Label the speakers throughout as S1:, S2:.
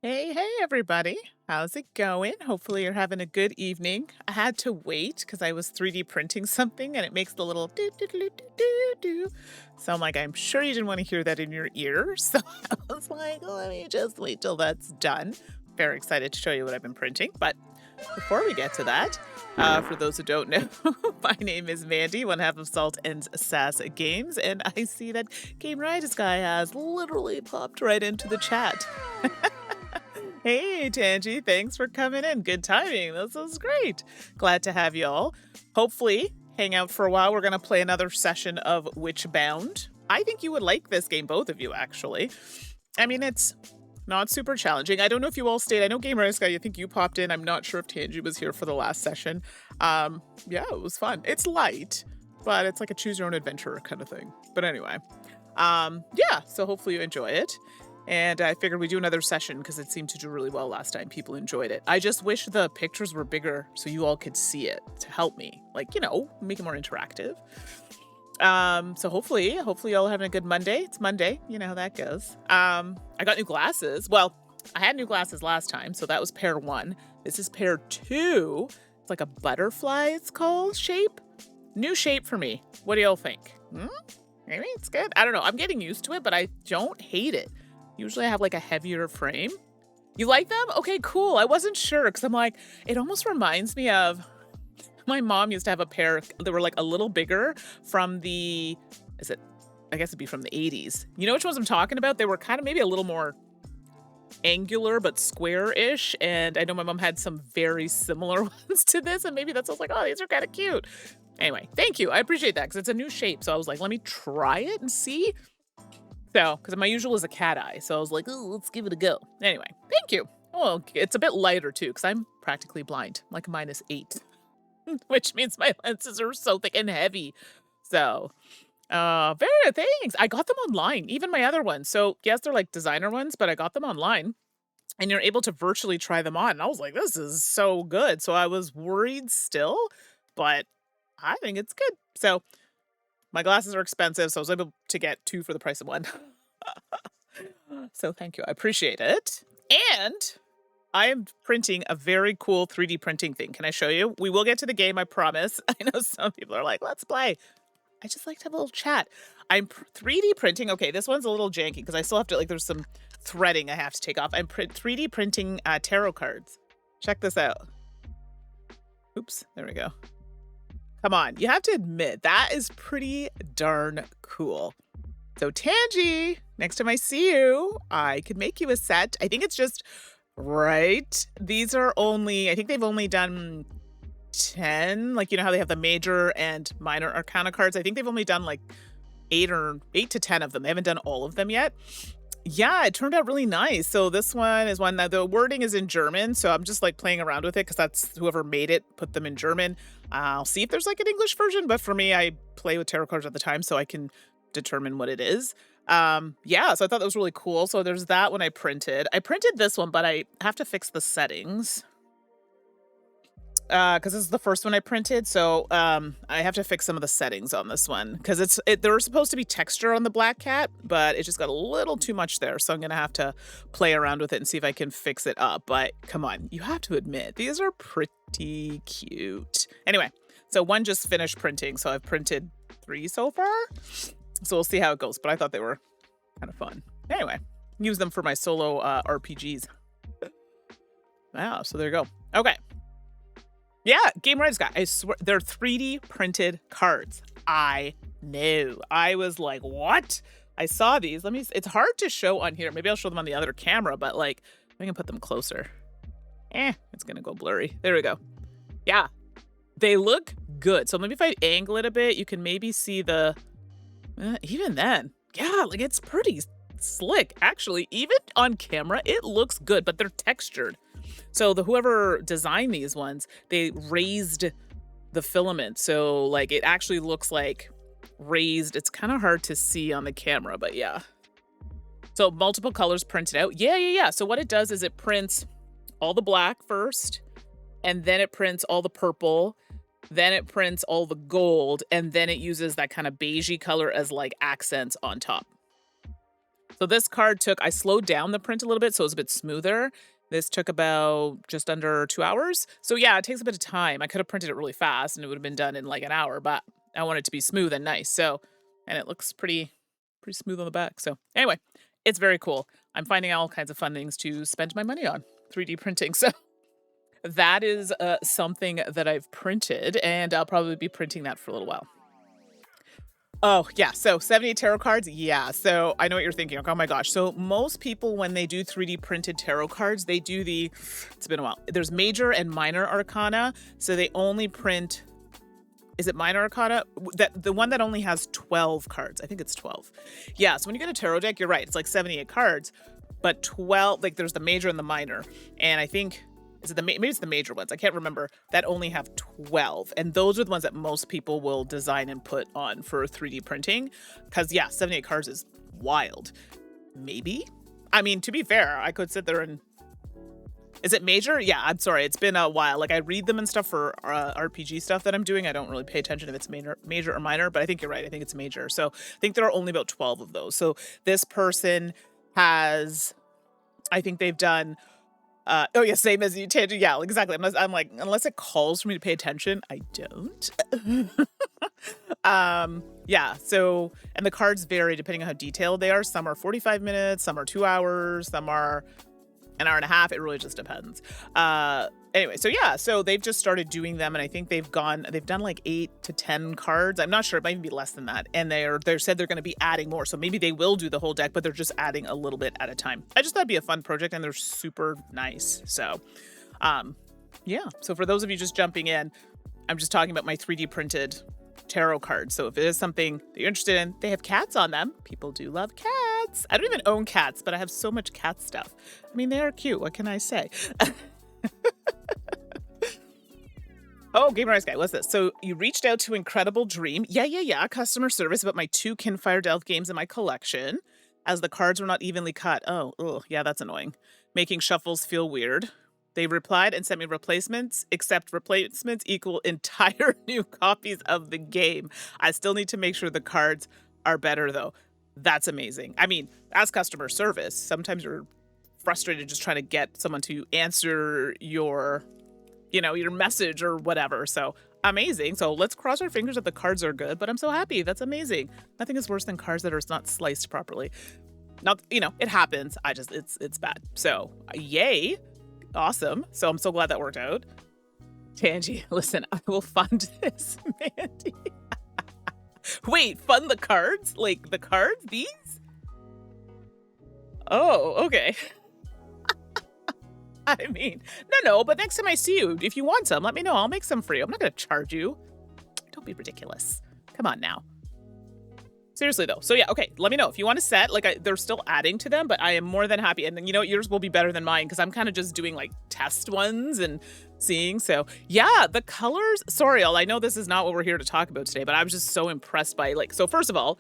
S1: Hey, everybody. How's it going? Hopefully, you're having a good evening. I had to wait because I was 3D printing something and it makes the little do do do do do do. So I'm like, I'm sure you didn't want to hear that in your ear. So I was like, let me just wait till that's done. Very excited to show you what I've been printing. But before we get to that, for those who don't know, my name is Mandy, one half of Salt and Sass Games, and I see that Game Riders guy has literally popped right into the chat. Hey, Tangy, thanks for coming in. Good timing. This is great. Glad to have you all. Hopefully, hang out for a while. We're going to play another session of Witchbound. I think you would like this game, both of you, actually. I mean, it's not super challenging. I don't know if you all stayed. I know Game Rice Guy, I think you popped in. I'm not sure if Tangy was here for the last session. Yeah, it was fun. It's light, but it's like a choose your own adventure kind of thing. But anyway, yeah, so hopefully you enjoy it. And I figured we'd do another session because it seemed to do really well last time. People enjoyed it. I just wish the pictures were bigger so you all could see it to help me. Like, you know, make it more interactive. So hopefully y'all having a good Monday. It's Monday. You know how that goes. I got new glasses. Well, I had new glasses last time, so that was pair 1. This is pair 2. It's like a butterfly, it's called, shape. New shape for me. What do y'all think? Maybe it's good. I don't know. I'm getting used to it, but I don't hate it. Usually I have like a heavier frame. You like them? Okay, cool. I wasn't sure because I'm like, it almost reminds me of my mom used to have a pair that were like a little bigger from I guess it'd be from the 80s. You know which ones I'm talking about? They were kind of maybe a little more angular but square-ish. And I know my mom had some very similar ones to this. And maybe that's why I was like, oh, these are kind of cute. Anyway, thank you. I appreciate that because it's a new shape. So I was like, let me try it and see. So, because my usual is a cat eye. So I was like, oh, let's give it a go. Anyway, thank you. Oh, it's a bit lighter too, because I'm practically blind, like -8, which means my lenses are so thick and heavy. So, very thanks. I got them online, even my other ones. So, yes, they're like designer ones, but I got them online and you're able to virtually try them on. And I was like, this is so good. So I was worried still, but I think it's good. So, my glasses are expensive, so I was able to get 2 for the price of 1. So thank you. I appreciate it. And I am printing a very cool 3D printing thing. Can I show you? We will get to the game, I promise. I know some people are like, let's play. I just like to have a little chat. I'm 3D printing. Okay, this one's a little janky because I still have to, like, there's some threading I have to take off. I'm 3D printing tarot cards. Check this out. Oops, there we go. Come on, you have to admit, that is pretty darn cool. So Tangy, next time I see you, I could make you a set. I think it's just right. These are only, I think they've only done 10. Like, you know how they have the major and minor arcana cards? I think they've only done like 8 to 10 of them. They haven't done all of them yet. Yeah, it turned out really nice. So this one is one that the wording is in German. So I'm just like playing around with it because that's whoever made it, put them in German. I'll see if there's like an English version. But for me, I play with tarot cards at the time so I can determine what it is. Yeah, so I thought that was really cool. So there's that one I printed. I printed this one, but I have to fix the settings. Because this is the first one I printed, so I have to fix some of the settings on this one because there was supposed to be texture on the black cat, but it just got a little too much there, so I'm gonna have to play around with it and see if I can fix it up. But come on, you have to admit these are pretty cute. Anyway, so one just finished printing, so I've printed 3 so far, so we'll see how it goes. But I thought they were kind of fun. Anyway, use them for my solo RPGs. Wow, so there you go. Okay. Yeah, Game Rights guy. I swear they're 3D printed cards. I know. I was like, what? I saw these. It's hard to show on here. Maybe I'll show them on the other camera, but like, I can put them closer. It's gonna go blurry. There we go. Yeah, they look good. So maybe if I angle it a bit, you can maybe see even then. Yeah, like it's pretty slick. Actually, even on camera, it looks good, but they're textured. So whoever designed these ones, they raised the filament. So like it actually looks like raised. It's kind of hard to see on the camera, but yeah. So multiple colors printed out. Yeah. So what it does is it prints all the black first, and then it prints all the purple, then it prints all the gold, and then it uses that kind of beigey color as like accents on top. So this card I slowed down the print a little bit so it was a bit smoother. This took about just under 2 hours. So yeah, it takes a bit of time. I could have printed it really fast and it would have been done in like an hour, but I want it to be smooth and nice. So, and it looks pretty smooth on the back. So anyway, it's very cool. I'm finding all kinds of fun things to spend my money on. 3D printing. So that is something that I've printed, and I'll probably be printing that for a little while. Oh, yeah. So 78 tarot cards. Yeah. So I know what you're thinking. Oh my gosh. So most people, when they do 3D printed tarot cards, they do it's been a while. There's major and minor arcana. So they only print, is it minor arcana? The one that only has 12 cards. I think it's 12. Yeah. So when you get a tarot deck, you're right. It's like 78 cards, but 12, like there's the major and the minor. And I think, maybe it's the major ones, I can't remember, that only have 12. And those are the ones that most people will design and put on for 3D printing. Because, yeah, 78 cards is wild. Maybe? I mean, to be fair, I could sit there and... Is it major? Yeah, I'm sorry. It's been a while. Like, I read them and stuff for RPG stuff that I'm doing. I don't really pay attention if it's major or minor, but I think you're right. I think it's major. So I think there are only about 12 of those. So this person has... I think they've done... oh yeah, same as you, Tangent. Yeah, exactly. I'm like, unless it calls for me to pay attention, I don't. Yeah. So, and the cards vary depending on how detailed they are. Some are 45 minutes, some are 2 hours, some are an hour and a half. It really just depends. Anyway, so yeah, so they've just started doing them, and I think they've done like 8 to 10 cards. I'm not sure, it might even be less than that. And they said they're going to be adding more. So maybe they will do the whole deck, but they're just adding a little bit at a time. I just thought it'd be a fun project, and they're super nice. So, yeah. So for those of you just jumping in, I'm just talking about my 3D printed tarot cards. So if it is something that you're interested in, they have cats on them. People do love cats. I don't even own cats, but I have so much cat stuff. I mean, they are cute. What can I say? Oh, Gamer Eyes Guy, what's this? So you reached out to Incredible Dream. Yeah. Customer service about my 2 Kinfire Delve games in my collection, as the cards were not evenly cut. Oh, yeah, that's annoying. Making shuffles feel weird. They replied and sent me replacements, except replacements equal entire new copies of the game. I still need to make sure the cards are better, though. That's amazing. I mean, as customer service, sometimes you're frustrated just trying to get someone to answer your message or whatever. So amazing. So let's cross our fingers that the cards are good, but I'm so happy. That's amazing. Nothing is worse than cards that are not sliced properly. Not, it happens. It's bad. So yay. Awesome. So I'm so glad that worked out. Tangy, listen, I will fund this, Mandy. Wait, fund the cards? Like the cards? These? Oh, okay. I mean, no, but next time I see you, if you want some, let me know. I'll make some for you. I'm not going to charge you. Don't be ridiculous. Come on now. Seriously, though. So, yeah, okay. Let me know. If you want a set, they're still adding to them, but I am more than happy. And then, yours will be better than mine because I'm kind of just doing, test ones and seeing. So, yeah, the colors. Sorry, I know this is not what we're here to talk about today, but I was just so impressed by, so first of all,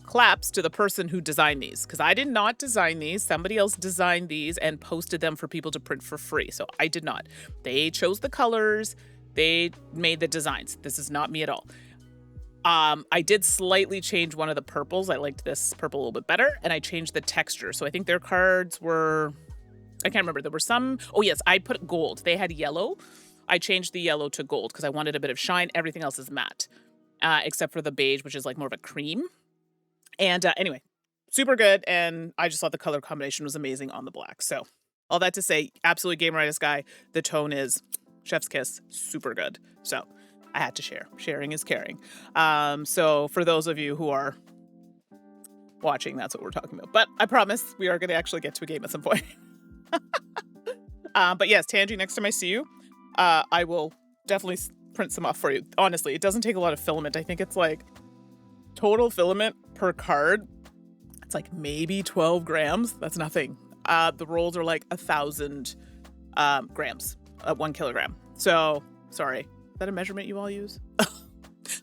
S1: claps to the person who designed these, because I did not design these. Somebody else designed these and posted them for people to print for free. So I did not. They chose the colors. They made the designs. This is not me at all. I did slightly change one of the purples. I liked this purple a little bit better, and I changed the texture. So I think their cards were, I can't remember. There were some, oh yes, I put gold. They had yellow. I changed the yellow to gold because I wanted a bit of shine. Everything else is matte, except for the beige, which is more of a cream. And anyway, super good. And I just thought the color combination was amazing on the black. So all that to say, absolutely Gameritis Guy. The tone is chef's kiss, super good. So I had to share. Sharing is caring. So for those of you who are watching, that's what we're talking about. But I promise we are going to actually get to a game at some point. But yes, Tangy, next time I see you, I will definitely print some off for you. Honestly, it doesn't take a lot of filament. I think it's total filament per card, it's maybe 12 grams. That's nothing. The rolls are 1,000 grams, 1 kilogram. So, sorry. Is that a measurement you all use?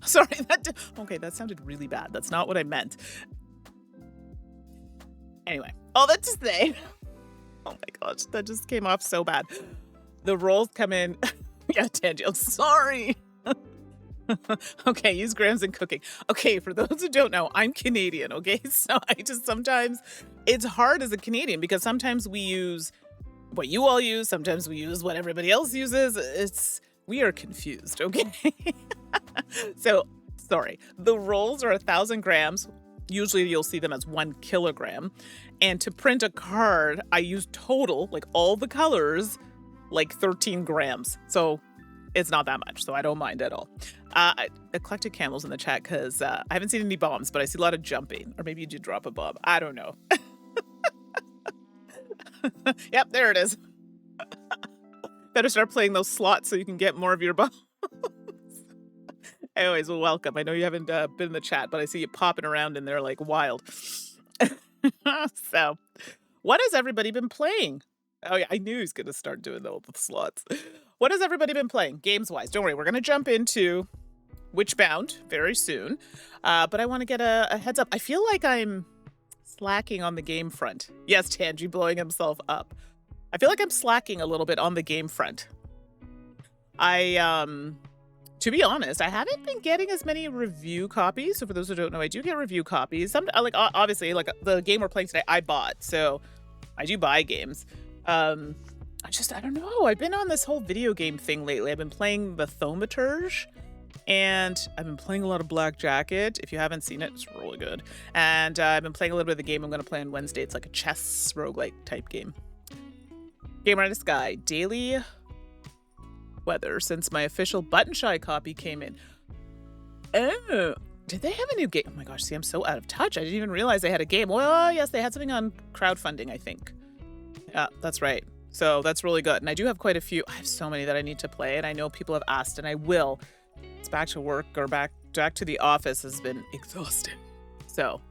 S1: Sorry. That sounded really bad. That's not what I meant. Anyway, all that to say, oh my gosh, that just came off so bad. The rolls come in. Yeah, Tangy, I'm sorry. Okay, use grams in cooking. Okay, for those who don't know, I'm Canadian, okay? So I just sometimes, it's hard as a Canadian because sometimes we use what you all use, sometimes we use what everybody else uses. We are confused, okay? So, sorry. The rolls are 1,000 grams. Usually you'll see them as 1 kilogram. And to print a card, I use total, like all the colors, like 13 grams. So it's not that much, so I don't mind at all. Eclectic Camels in the chat because I haven't seen any bombs, but I see a lot of jumping. Or maybe you did drop a bomb. I don't know. Yep, there it is. Better start playing those slots so you can get more of your bombs. Anyways, well, welcome. I know you haven't been in the chat, but I see you popping around in there like wild. So, what has everybody been playing? Oh, yeah, I knew he was going to start doing all the slots. What has everybody been playing, games-wise? Don't worry, we're going to jump into Witchbound very soon. But I want to get a heads up. I feel like I'm slacking on the game front. Yes, Tangy blowing himself up. I feel like I'm slacking a little bit on the game front. To be honest, I haven't been getting as many review copies. So for those who don't know, I do get review copies. Some, like, obviously, like the game we're playing today, I bought. So I do buy games. I don't know. I've been on this whole video game thing lately. I've been playing the Thaumaturge, and I've been playing a lot of Black Jacket. If you haven't seen it, it's really good. And I've been playing a little bit of the game I'm going to play on Wednesday. It's like a chess roguelike type game. Game Artist Guy, daily weather since my official Button Shy copy came in. Oh, did they have a new game? Oh my gosh, see, I'm so out of touch. I didn't even realize they had a game. Well, yes, they had something on crowdfunding, I think. Yeah, that's right. So that's really good. And I do have quite a few. I have so many that I need to play, and I know people have asked, and I will. It's back to work or back to the office has been exhausting. So,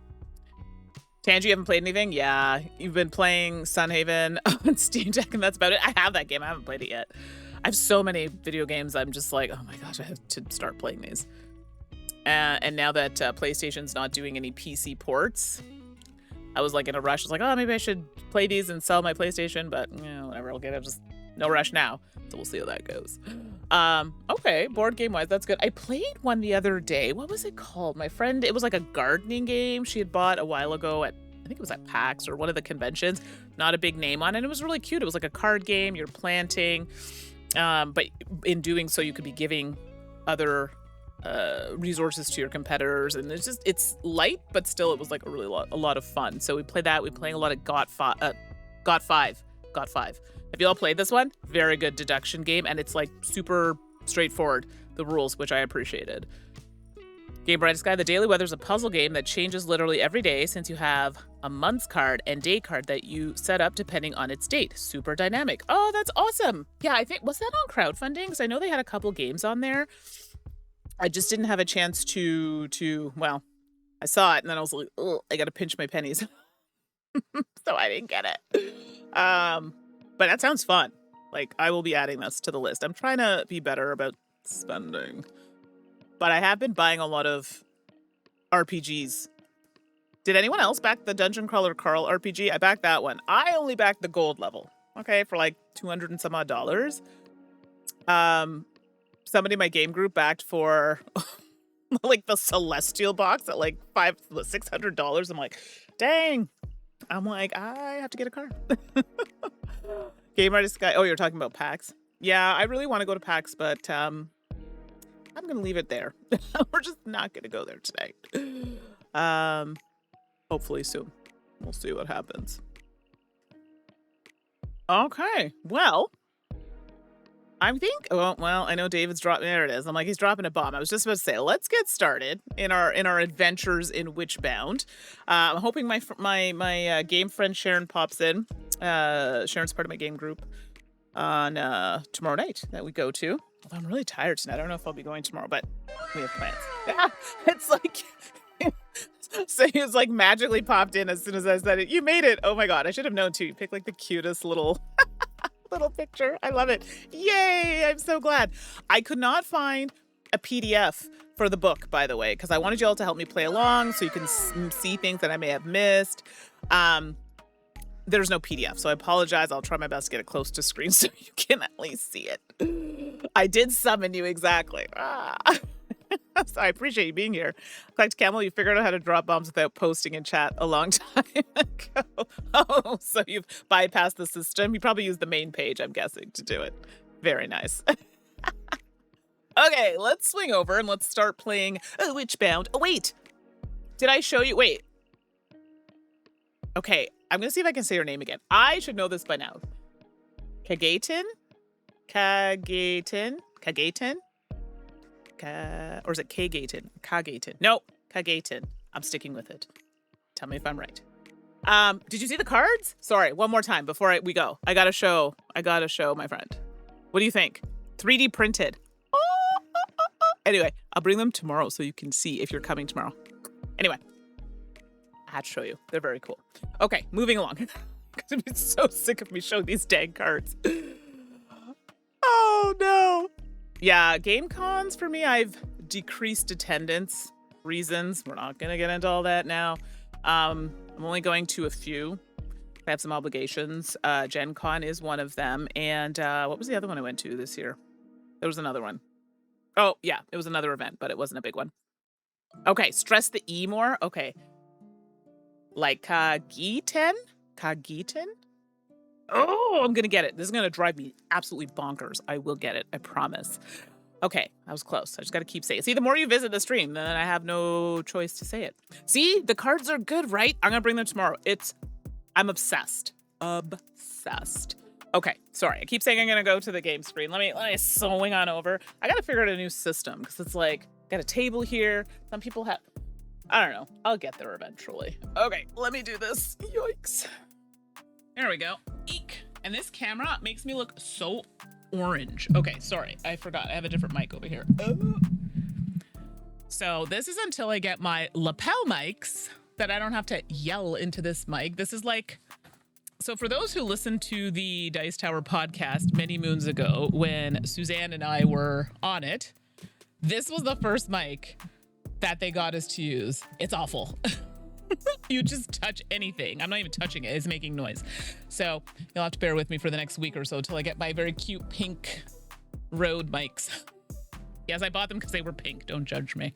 S1: Tangy, you haven't played anything? Yeah, you've been playing Sunhaven on Steam Deck, and that's about it. I have that game. I haven't played it yet. I have so many video games. I'm just like, oh my gosh, I have to start playing these. And now that PlayStation's not doing any PC ports, I was like in a rush. I was like, oh, maybe I should play these and sell my PlayStation, but whatever, I'll get it. Just no rush now. So we'll see how that goes. Okay, board game wise, that's good. I played one the other day. What was it called? My friend, it was like a gardening game she had bought a while ago at, I think it was at PAX or one of the conventions. Not a big name on it. It was really cute. It was like a card game. You're planting. But in doing so, you could be giving other resources to your competitors, and it's light, but still it was like a lot of fun. So we played that. We're playing a lot of Got 5. Have you all played this one? Very good deduction game, and it's like super straightforward, the rules, which I appreciated. Game Brightest Guy, the Daily Weather is a puzzle game that changes literally every day since you have a month's card and day card that you set up depending on its date. Super dynamic. Oh, that's awesome. Yeah, I think, was that on crowdfunding? Because I know they had a couple games on there. I just didn't have a chance to well, I saw it and then I was like, oh, I got to pinch my pennies. So I didn't get it. But that sounds fun. Like, I will be adding this to the list. I'm trying to be better about spending. But I have been buying a lot of RPGs. Did anyone else back the Dungeon Crawler Carl RPG? I backed that one. I only backed the gold level. Okay, for like $200 and some odd. Somebody in my game group backed for like the Celestial box at like $600. I'm like, dang. I'm like, I have to get a car. Game Artist Guy. Oh, you're talking about PAX? Yeah, I really want to go to PAX, but I'm going to leave it there. We're just not going to go there today. Hopefully soon. We'll see what happens. Okay. Well, I think, oh, well, I know David's dropping, there it is. I'm like, he's dropping a bomb. I was just about to say, let's get started in our adventures in Witchbound. I'm hoping my game friend Sharon pops in. Sharon's part of my game group on tomorrow night that we go to. Although I'm really tired tonight. I don't know if I'll be going tomorrow, but we have plans. Yeah, it's like, so he was like magically popped in as soon as I said it. You made it. Oh my God. I should have known too. You picked like the cutest little picture. I love it. Yay. I'm so glad. I could not find a PDF for the book, by the way, because I wanted you all to help me play along so you can see things that I may have missed. There's no PDF, so I apologize. I'll try my best to get it close to screen so you can at least see it. I did summon you exactly. So I appreciate you being here. Collect Camel, you figured out how to drop bombs without posting in chat a long time ago. Oh, so you've bypassed the system. You probably used the main page, I'm guessing, to do it. Very nice. Okay, let's swing over and let's start playing Witchbound. Oh, wait. Did I show you? Wait. Okay, I'm going to see if I can say her name again. I should know this by now. Kagaten? Kagaten? Kagaten? Or is it Kagaten? Kagaten. No, Kagaten. I'm sticking with it. Tell me if I'm right. Did you see the cards? Sorry, one more time before we go. I gotta show my friend. What do you think? 3D printed. Anyway, I'll bring them tomorrow so you can see if you're coming tomorrow. Anyway, I had to show you. They're very cool. Okay, moving along. I'm so sick of me showing these dang cards. Oh no. Yeah, game cons for me, I've decreased attendance reasons. We're not going to get into all that now. I'm only going to a few. I have some obligations. Gen Con is one of them. And what was the other one I went to this year? There was another one. Oh, yeah, it was another event, but it wasn't a big one. Okay, stress the E more. Okay. Like Kagiten? Kagiten? Oh, I'm going to get it. This is going to drive me absolutely bonkers. I will get it. I promise. Okay, I was close. I just got to keep saying it. See, the more you visit the stream, then I have no choice to say it. See, the cards are good, right? I'm going to bring them tomorrow. I'm obsessed. Obsessed. Okay, sorry. I keep saying I'm going to go to the game screen. Let me swing on over. I got to figure out a new system because it's like, got a table here. Some people have, I don't know. I'll get there eventually. Okay, let me do this. Yikes. There we go. Eek. And this camera makes me look so orange. Okay, sorry. I forgot. I have a different mic over here. So this is until I get my lapel mics that I don't have to yell into this mic. This is like, so for those who listened to the Dice Tower podcast many moons ago when Suzanne and I were on it, this was the first mic that they got us to use. It's awful. You just touch anything. I'm not even touching it. It's making noise. So you'll have to bear with me for the next week or so till I get my very cute pink Rode mics. Yes, I bought them because they were pink. Don't judge me.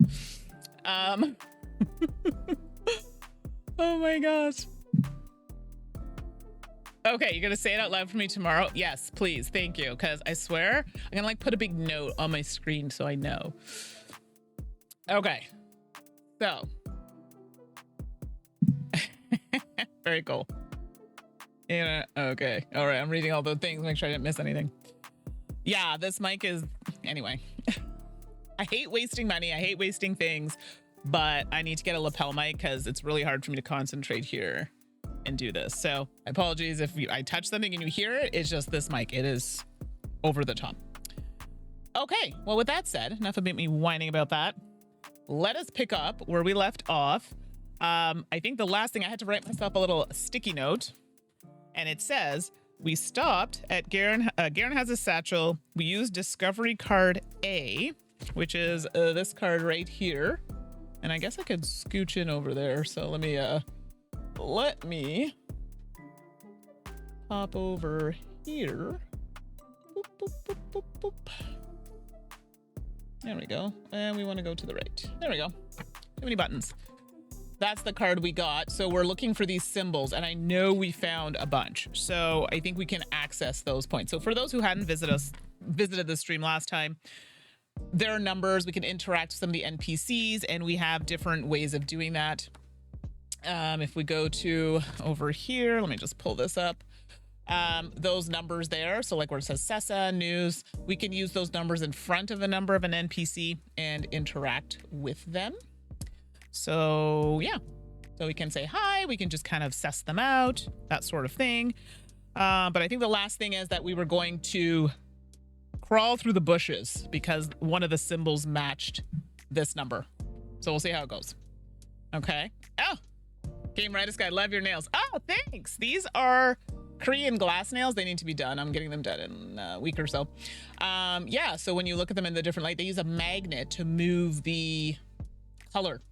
S1: Oh my gosh. Okay, you're gonna say it out loud for me tomorrow? Yes, please. Thank you. Because I swear I'm gonna like put a big note on my screen so I know. Okay. So. Very cool. Yeah, okay. All right, I'm reading all the things, make sure I didn't miss anything. Yeah, this mic is, anyway. I hate wasting money. I hate wasting things, but I need to get a lapel mic because it's really hard for me to concentrate here and do this. So apologies if I touch something and you hear it. It's just this mic. It is over the top. Okay, well, with that said, enough about me whining about that. Let us pick up where we left off. I think the last thing I had to write myself a little sticky note, and it says we stopped at Garen has a satchel. We used discovery card A, which is this card right here, and I guess I could scooch in over there. So let me pop over here. Boop, boop, boop, boop, boop. There we go, and we want to go to the right. There we go. Too many buttons. That's the card we got. So we're looking for these symbols, and I know we found a bunch. So I think we can access those points. So for those who hadn't visited the stream last time, there are numbers. We can interact with some of the NPCs, and we have different ways of doing that. If we go to over here, let me just pull this up. Those numbers there. So like where it says Sessa, news, we can use those numbers in front of a number of an NPC and interact with them. So yeah, so we can say hi, we can just kind of suss them out, that sort of thing. But I think the last thing is that we were going to crawl through the bushes because one of the symbols matched this number. So we'll see how it goes. Okay. Oh, Game Redis guy, love your nails. Oh, thanks. These are Korean glass nails. They need to be done. I'm getting them done in a week or so. Yeah, so when you look at them in the different light, they use a magnet to move the color,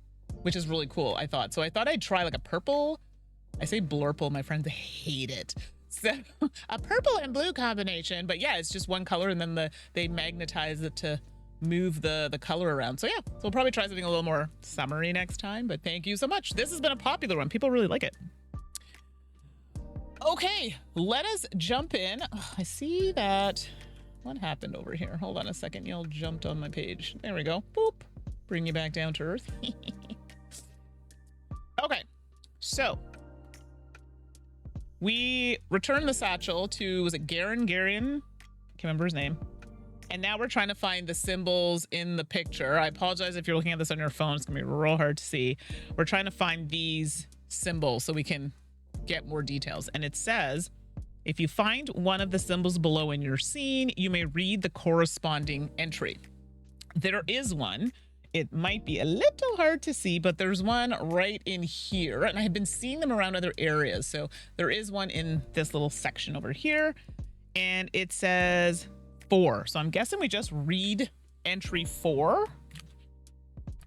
S1: which is really cool, I thought. So I thought I'd try like a purple. I say blurple, my friends hate it. So a purple and blue combination, but yeah, it's just one color and then they magnetize it to move the color around. So yeah, so we'll probably try something a little more summery next time, but thank you so much. This has been a popular one. People really like it. Okay, let us jump in. Oh, I see that. What happened over here? Hold on a second. Y'all jumped on my page. There we go. Boop. Bring you back down to earth. Okay, so we returned the satchel to, was it Garen? Can't remember his name. And now we're trying to find the symbols in the picture. I apologize if you're looking at this on your phone. It's gonna be real hard to see. We're trying to find these symbols so we can get more details. And it says, if you find one of the symbols below in your scene, you may read the corresponding entry. There is one. It might be a little hard to see, but there's one right in here. And I've been seeing them around other areas. So there is one in this little section over here. And it says 4. So I'm guessing we just read entry 4.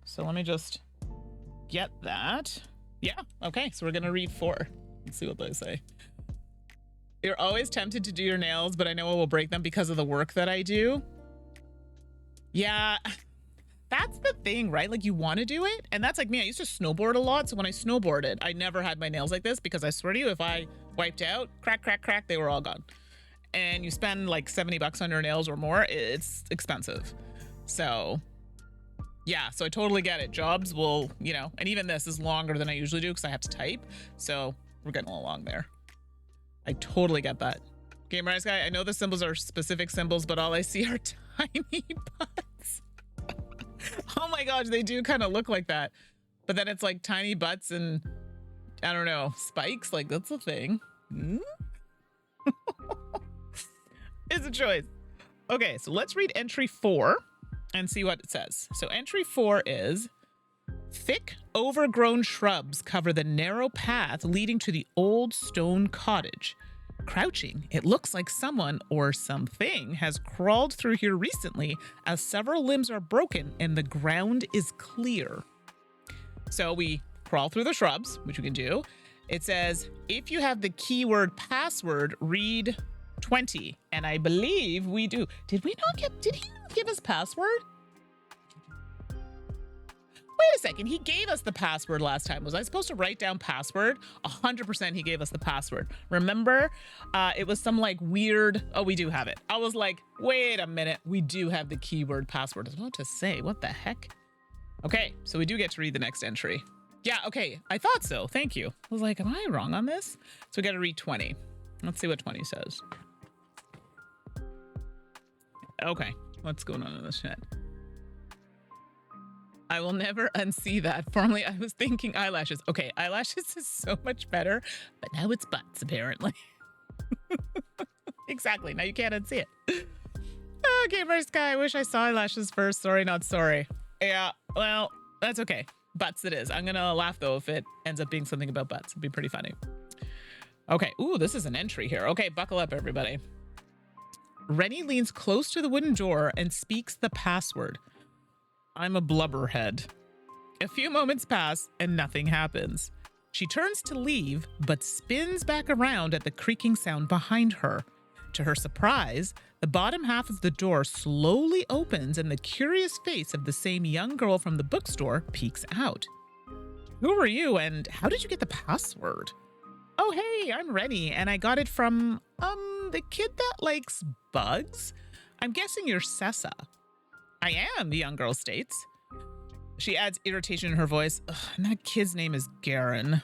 S1: So let me just get that. Yeah, okay, so we're gonna read 4. Let's see what they say. You're always tempted to do your nails, but I know I will break them because of the work that I do. Yeah, that's the thing, right? Like you want to do it. And that's like me. I used to snowboard a lot. So when I snowboarded, I never had my nails like this because I swear to you, if I wiped out, crack, they were all gone. And you spend like 70 bucks on your nails or more, it's expensive. So yeah, so I totally get it. Jobs will, you know, and even this is longer than I usually do because I have to type. So we're getting along there. I totally get that. Game Rise Guy, I know the symbols are specific symbols, but all I see are tiny butts. Oh my gosh, they do kind of look like that. But then it's like tiny butts and, I don't know, spikes. Like, that's a thing. It's a choice. Okay, so let's read entry 4 and see what it says. So entry 4 is, thick, overgrown shrubs cover the narrow path leading to the old stone cottage. Crouching, it looks like someone or something has crawled through here recently, as several limbs are broken and the ground is clear. So we crawl through the shrubs, which we can do. It says, if you have the keyword password, read 20. And I believe we do. Did he not give us password? Wait a second, he gave us the password last time. Was I supposed to write down password? 100% he gave us the password. Remember? It was some like weird, oh, we do have it. I was like, wait a minute, we do have the keyword password. I was about to say, what the heck? Okay, so we do get to read the next entry. Yeah, okay, I thought so, thank you. I was like, am I wrong on this? So we gotta read 20. Let's see what 20 says. Okay, what's going on in this chat? I will never unsee that. Formerly, I was thinking eyelashes. Okay, eyelashes is so much better, but now it's butts, apparently. Exactly, now you can't unsee it. Okay, first guy, I wish I saw eyelashes first. Sorry, not sorry. Yeah, well, that's okay. Butts it is. I'm gonna laugh, though, if it ends up being something about butts. It'd be pretty funny. Okay, ooh, this is an entry here. Okay, buckle up, everybody. Rennie leans close to the wooden door and speaks the password. I'm a blubberhead. A few moments pass and nothing happens. She turns to leave, but spins back around at the creaking sound behind her. To her surprise, the bottom half of the door slowly opens and the curious face of the same young girl from the bookstore peeks out. Who are you and how did you get the password? Oh, hey, I'm Rennie and I got it from, the kid that likes bugs? I'm guessing you're Sessa. I am, the young girl states. She adds irritation in her voice. And that kid's name is Garen.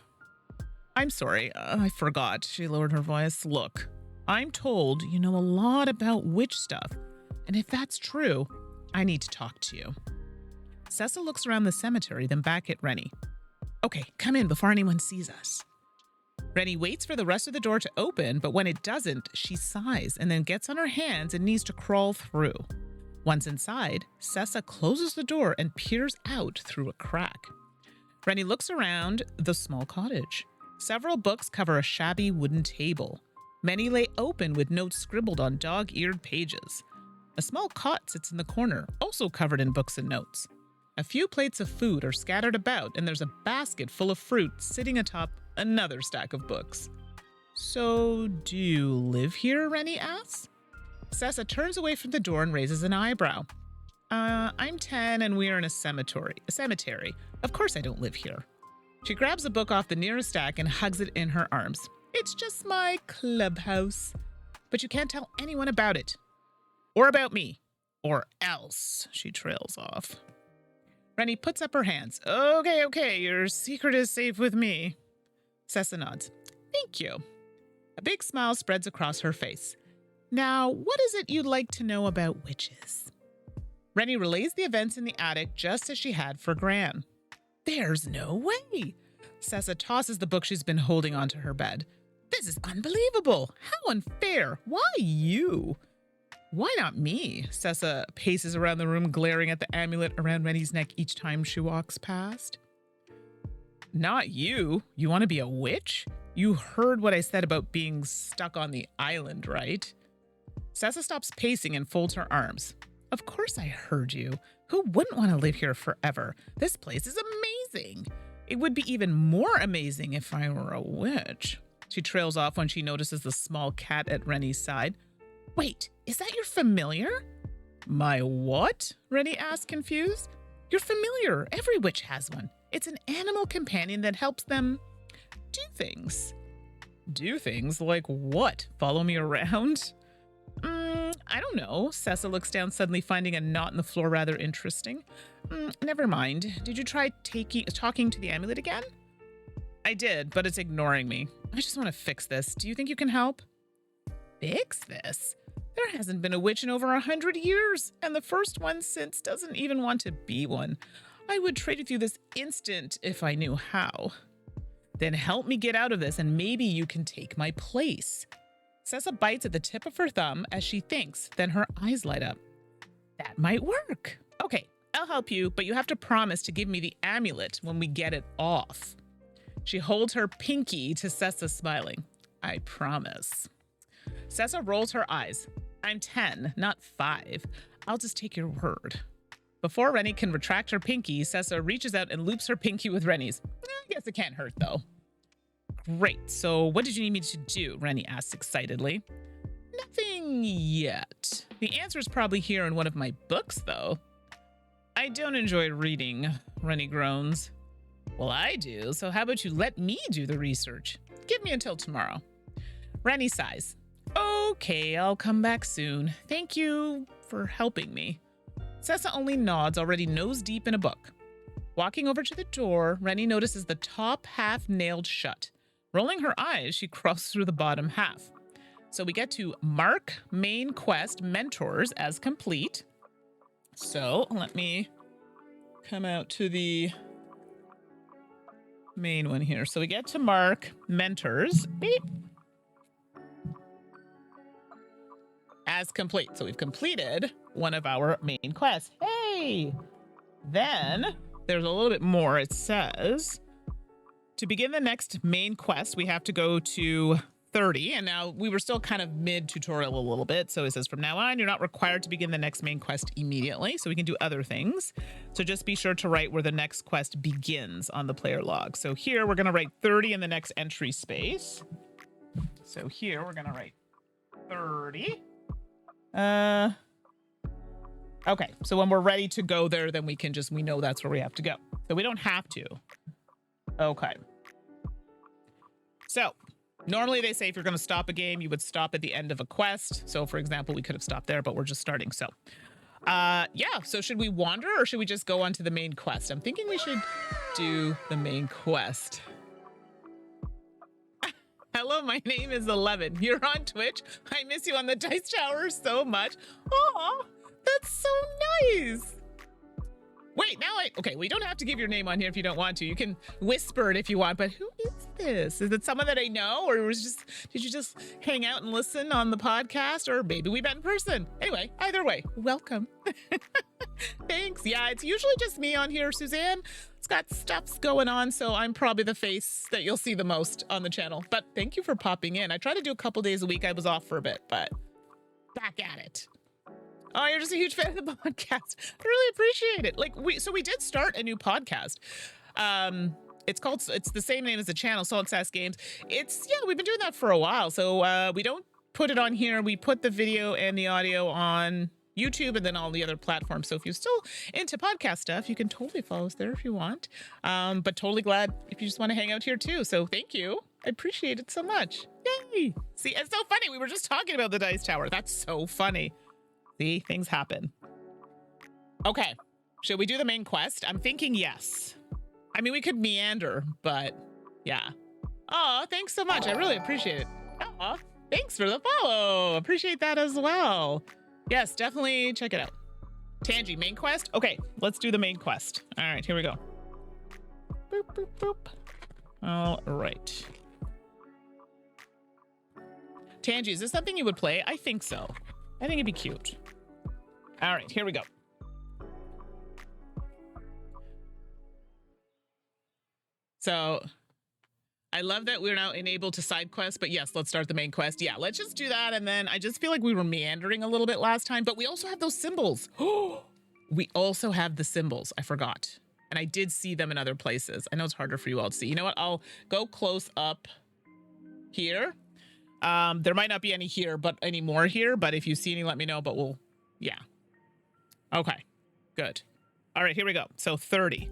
S1: I'm sorry, I forgot. She lowered her voice. Look, I'm told you know a lot about witch stuff. And if that's true, I need to talk to you. Sessa looks around the cemetery, then back at Rennie. Okay, come in before anyone sees us. Rennie waits for the rest of the door to open, but when it doesn't, she sighs and then gets on her hands and knees to crawl through. Once inside, Sessa closes the door and peers out through a crack. Rennie looks around the small cottage. Several books cover a shabby wooden table. Many lay open with notes scribbled on dog-eared pages. A small cot sits in the corner, also covered in books and notes. A few plates of food are scattered about, and there's a basket full of fruit sitting atop another stack of books. So, do you live here? Rennie asks. Sessa turns away from the door and raises an eyebrow. I'm 10 and we're in a cemetery. Of course I don't live here. She grabs a book off the nearest stack and hugs it in her arms. It's just my clubhouse. But you can't tell anyone about it. Or about me. Or else, she trails off. Rennie puts up her hands. Okay, your secret is safe with me. Sessa nods. Thank you. A big smile spreads across her face. Now, what is it you'd like to know about witches? Rennie relays the events in the attic just as she had for Gran. There's no way. Sessa tosses the book she's been holding onto her bed. This is unbelievable. How unfair. Why you? Why not me? Sessa paces around the room, glaring at the amulet around Rennie's neck each time she walks past. Not you. You want to be a witch? You heard what I said about being stuck on the island, right? Sessa stops pacing and folds her arms. Of course I heard you. Who wouldn't want to live here forever? This place is amazing. It would be even more amazing if I were a witch. She trails off when she notices the small cat at Rennie's side. Wait, is that your familiar? My what? Rennie asked, confused. Your familiar. Every witch has one. It's an animal companion that helps them do things. Do things? Like what? Follow me around? I don't know. Sessa looks down, suddenly finding a knot in the floor rather interesting. Never mind. Did you try talking to the amulet again? I did, but it's ignoring me. I just want to fix this. Do you think you can help? Fix this? There hasn't been a witch in over 100 years, and the first one since doesn't even want to be one. I would trade with you this instant if I knew how. Then help me get out of this, and maybe you can take my place. Sessa bites at the tip of her thumb as she thinks, then her eyes light up. That might work. Okay, I'll help you, but you have to promise to give me the amulet when we get it off. She holds her pinky to Sessa, smiling. I promise. Sessa rolls her eyes. I'm 10, not 5. I'll just take your word. Before Rennie can retract her pinky, Sessa reaches out and loops her pinky with Rennie's. I guess it can't hurt, though. Great, so what did you need me to do? Rennie asks excitedly. Nothing yet. The answer is probably here in one of my books, though. I don't enjoy reading, Rennie groans. Well, I do, so how about you let me do the research? Give me until tomorrow. Rennie sighs. Okay, I'll come back soon. Thank you for helping me. Sessa only nods, already nose deep in a book. Walking over to the door, Rennie notices the top half nailed shut. Rolling her eyes, she crosses through the bottom half. So we get to mark main quest mentors as complete. So let me come out to the main one here. So we get to mark mentors. Beep. As complete. So we've completed one of our main quests. Hey! Then there's a little bit more. It says, to begin the next main quest, we have to go to 30. And now we were still kind of mid-tutorial a little bit. So it says from now on, you're not required to begin the next main quest immediately. So we can do other things. So just be sure to write where the next quest begins on the player log. So here we're going to write 30 in the next entry space. So here we're going to write 30. Okay, so when we're ready to go there, then we know that's where we have to go. So we don't have to. Okay. So normally they say if you're going to stop a game, you would stop at the end of a quest. So for example, we could have stopped there, but we're just starting. So yeah, so should we wander or should we just go on to the main quest? I'm thinking we should do the main quest. Hello, my name is 11. You're on Twitch. I miss you on the Dice Tower so much. Oh, that's so nice. Wait, okay, well, you don't have to give your name on here if you don't want to. You can whisper it if you want, but who is this? Is it someone that I know, or did you just hang out and listen on the podcast, or maybe we met in person? Anyway, either way, welcome. Thanks. Yeah, it's usually just me on here. Suzanne, it's got stuffs going on, so I'm probably the face that you'll see the most on the channel. But thank you for popping in. I try to do a couple days a week. I was off for a bit, but back at it. Oh, you're just a huge fan of the podcast. I really appreciate it. We did start a new podcast. It's the same name as the channel, Salt and Sass Games. We've been doing that for a while. So we don't put it on here. We put the video and the audio on YouTube and then all the other platforms. So if you're still into podcast stuff, you can totally follow us there if you want. But totally glad if you just want to hang out here too. So thank you. I appreciate it so much. Yay. See, it's so funny. We were just talking about the dice tower. That's so funny. See, things happen. Okay. Should we do the main quest? I'm thinking yes. I mean, we could meander, but yeah. Oh, thanks so much. I really appreciate it. Oh, thanks for the follow. Appreciate that as well. Yes, definitely check it out. Tangy, main quest? Okay, let's do the main quest. All right, here we go. Boop, boop, boop. All right. Tangy, is this something you would play? I think so. I think it'd be cute. All right, here we go. So I love that we're now enabled to side quests, but yes, let's start the main quest. Yeah, let's just do that. And then I just feel like we were meandering a little bit last time, but we also have those symbols. We also have the symbols. I forgot. And I did see them in other places. I know it's harder for you all to see. You know what? I'll go close up here. There might not be any here, but any more here. But if you see any, let me know. But we'll, yeah. Okay, good. All right, here we go. So 30.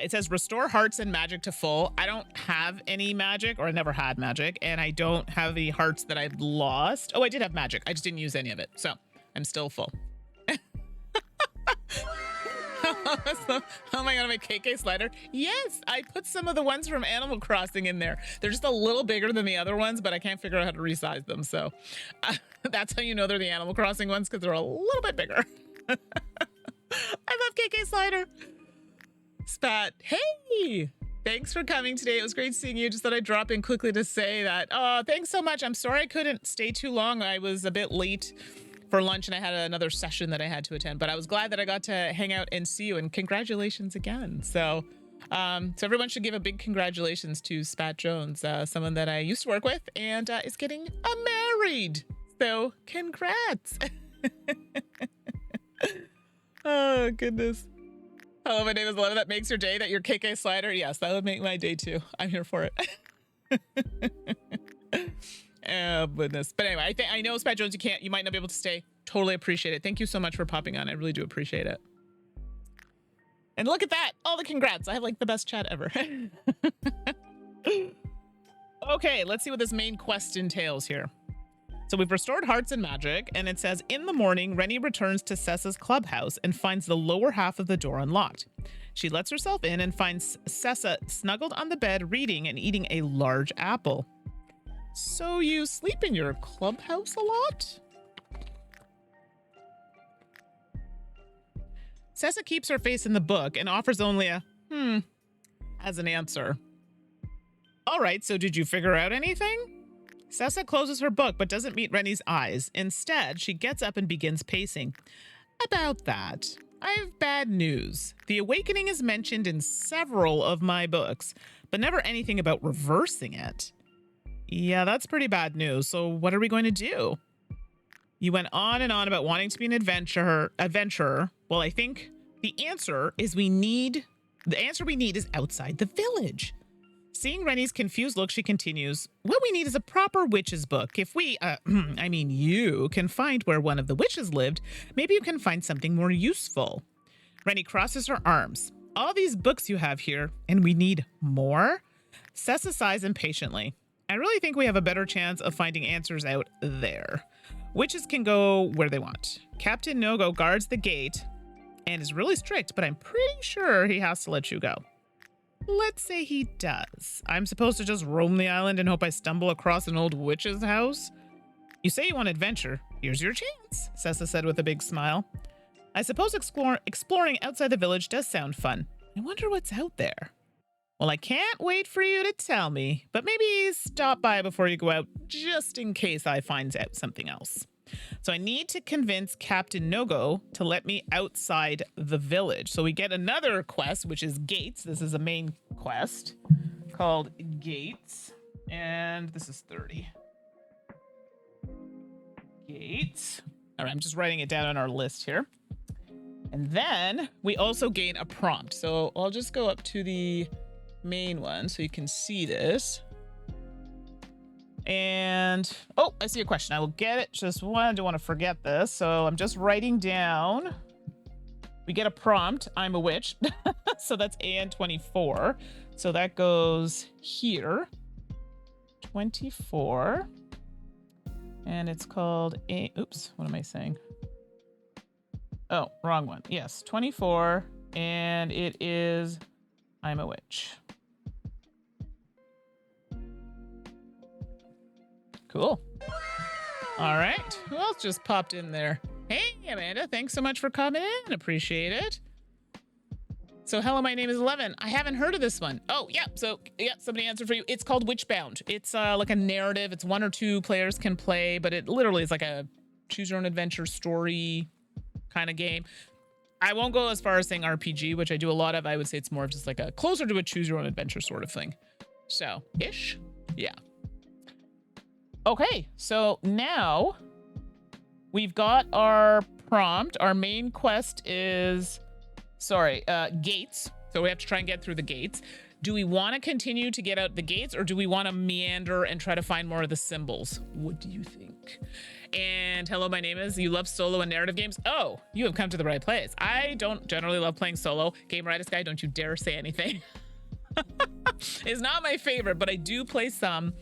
S1: It says restore hearts and magic to full. I don't have any magic, or I never had magic, and I don't have the hearts that I've lost. Oh, I did have magic. I just didn't use any of it. So I'm still full. So, how am I gonna make KK slider? Yes, I put some of the ones from Animal Crossing in there. They're just a little bigger than the other ones, but I can't figure out how to resize them. So that's how you know they're the Animal Crossing ones, because they're a little bit bigger. I love KK slider. Spat, hey, thanks for coming today. It was great seeing you. Just thought I'd drop in quickly to say that. Oh, thanks so much. I'm sorry I couldn't stay too long. I was a bit late for lunch and I had another session that I had to attend, but I was glad that I got to hang out and see you, and congratulations again. So everyone should give a big congratulations to Spat Jones, someone that I used to work with and is getting married. So congrats. Oh, goodness. Oh, my name is Love. That makes your day. That your KK slider. Yes, that would make my day too. I'm here for it. Oh, goodness. But anyway, I know, Spat Jones, you might not be able to stay. Totally appreciate it. Thank you so much for popping on. I really do appreciate it. And look at that. All the congrats. I have like the best chat ever. Okay, let's see what this main quest entails here. So we've restored hearts and magic, and it says, in the morning, Rennie returns to Sessa's clubhouse and finds the lower half of the door unlocked. She lets herself in and finds Sessa snuggled on the bed reading and eating a large apple. So you sleep in your clubhouse a lot? Sessa keeps her face in the book and offers only a as an answer. All right, so did you figure out anything? Sessa closes her book but doesn't meet Rennie's eyes. Instead, she gets up and begins pacing. About that, I have bad news. The awakening is mentioned in several of my books, but never anything about reversing it. Yeah, that's pretty bad news. So what are we going to do? You went on and on about wanting to be an adventurer. Well, I think the answer we need is outside the village. Seeing Rennie's confused look, she continues, what we need is a proper witch's book. If we, you can find where one of the witches lived, maybe you can find something more useful. Rennie crosses her arms. All these books you have here, and we need more? Sessa sighs impatiently. I really think we have a better chance of finding answers out there. Witches can go where they want. Captain Nogo guards the gate and is really strict, but I'm pretty sure he has to let you go. Let's say he does. I'm supposed to just roam the island and hope I stumble across an old witch's house? You say you want adventure. Here's your chance, Sessa said with a big smile. I suppose exploring outside the village does sound fun. I wonder what's out there. Well, I can't wait for you to tell me, but maybe stop by before you go out just in case I find out something else. So I need to convince Captain Nogo to let me outside the village. So we get another quest, which is Gates. This is a main quest called Gates. And this is 30. Gates. All right, I'm just writing it down on our list here. And then we also gain a prompt. So I'll just go up to the main one so you can see this. And, oh, I see a question. I will get it. Just I don't want to forget this. So I'm just writing down. We get a prompt. I'm a witch. So that's AN24. So that goes here. 24. And it's called oops, what am I saying? Oh, wrong one. Yes, 24. And it is I'm a witch. Cool. All right. Who else just popped in there? Hey, Amanda. Thanks so much for coming in. Appreciate it. So, hello, my name is 11. I haven't heard of this one. Oh, yeah. So, yeah, somebody answered for you. It's called Witchbound. It's like a narrative. It's 1 or 2 players can play, but it literally is like a choose your own adventure story kind of game. I won't go as far as saying RPG, which I do a lot of. I would say it's more of just like a closer to a choose your own adventure sort of thing. So, ish. Yeah. Okay, so now we've got our prompt. Our main quest is, gates. So we have to try and get through the gates. Do we want to continue to get out the gates, or do we want to meander and try to find more of the symbols? What do you think? And hello, my name is, you love solo and narrative games? Oh, you have come to the right place. I don't generally love playing solo. Gameritis guy, don't you dare say anything. It's not my favorite, but I do play some.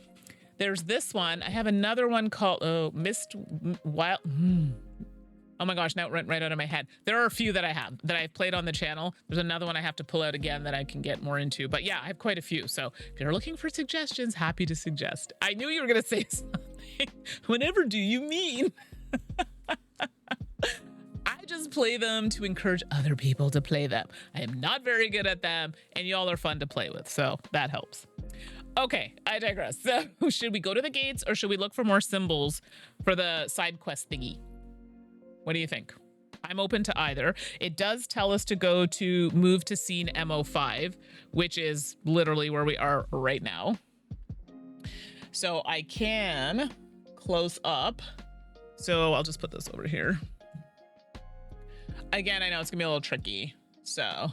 S1: There's this one. I have another one called Wild. Oh my gosh, now it went right out of my head. There are a few that I have that I've played on the channel. There's another one I have to pull out again that I can get more into. But yeah, I have quite a few. So if you're looking for suggestions, happy to suggest. I knew you were going to say something. Whatever do you mean? I just play them to encourage other people to play them. I am not very good at them, and y'all are fun to play with. So that helps. Okay, I digress. So should we go to the gates, or should we look for more symbols for the side quest thingy? What do you think? I'm open to either. It does tell us to move to scene MO5, which is literally where we are right now. So I can close up. So I'll just put this over here. Again, I know it's gonna be a little tricky. So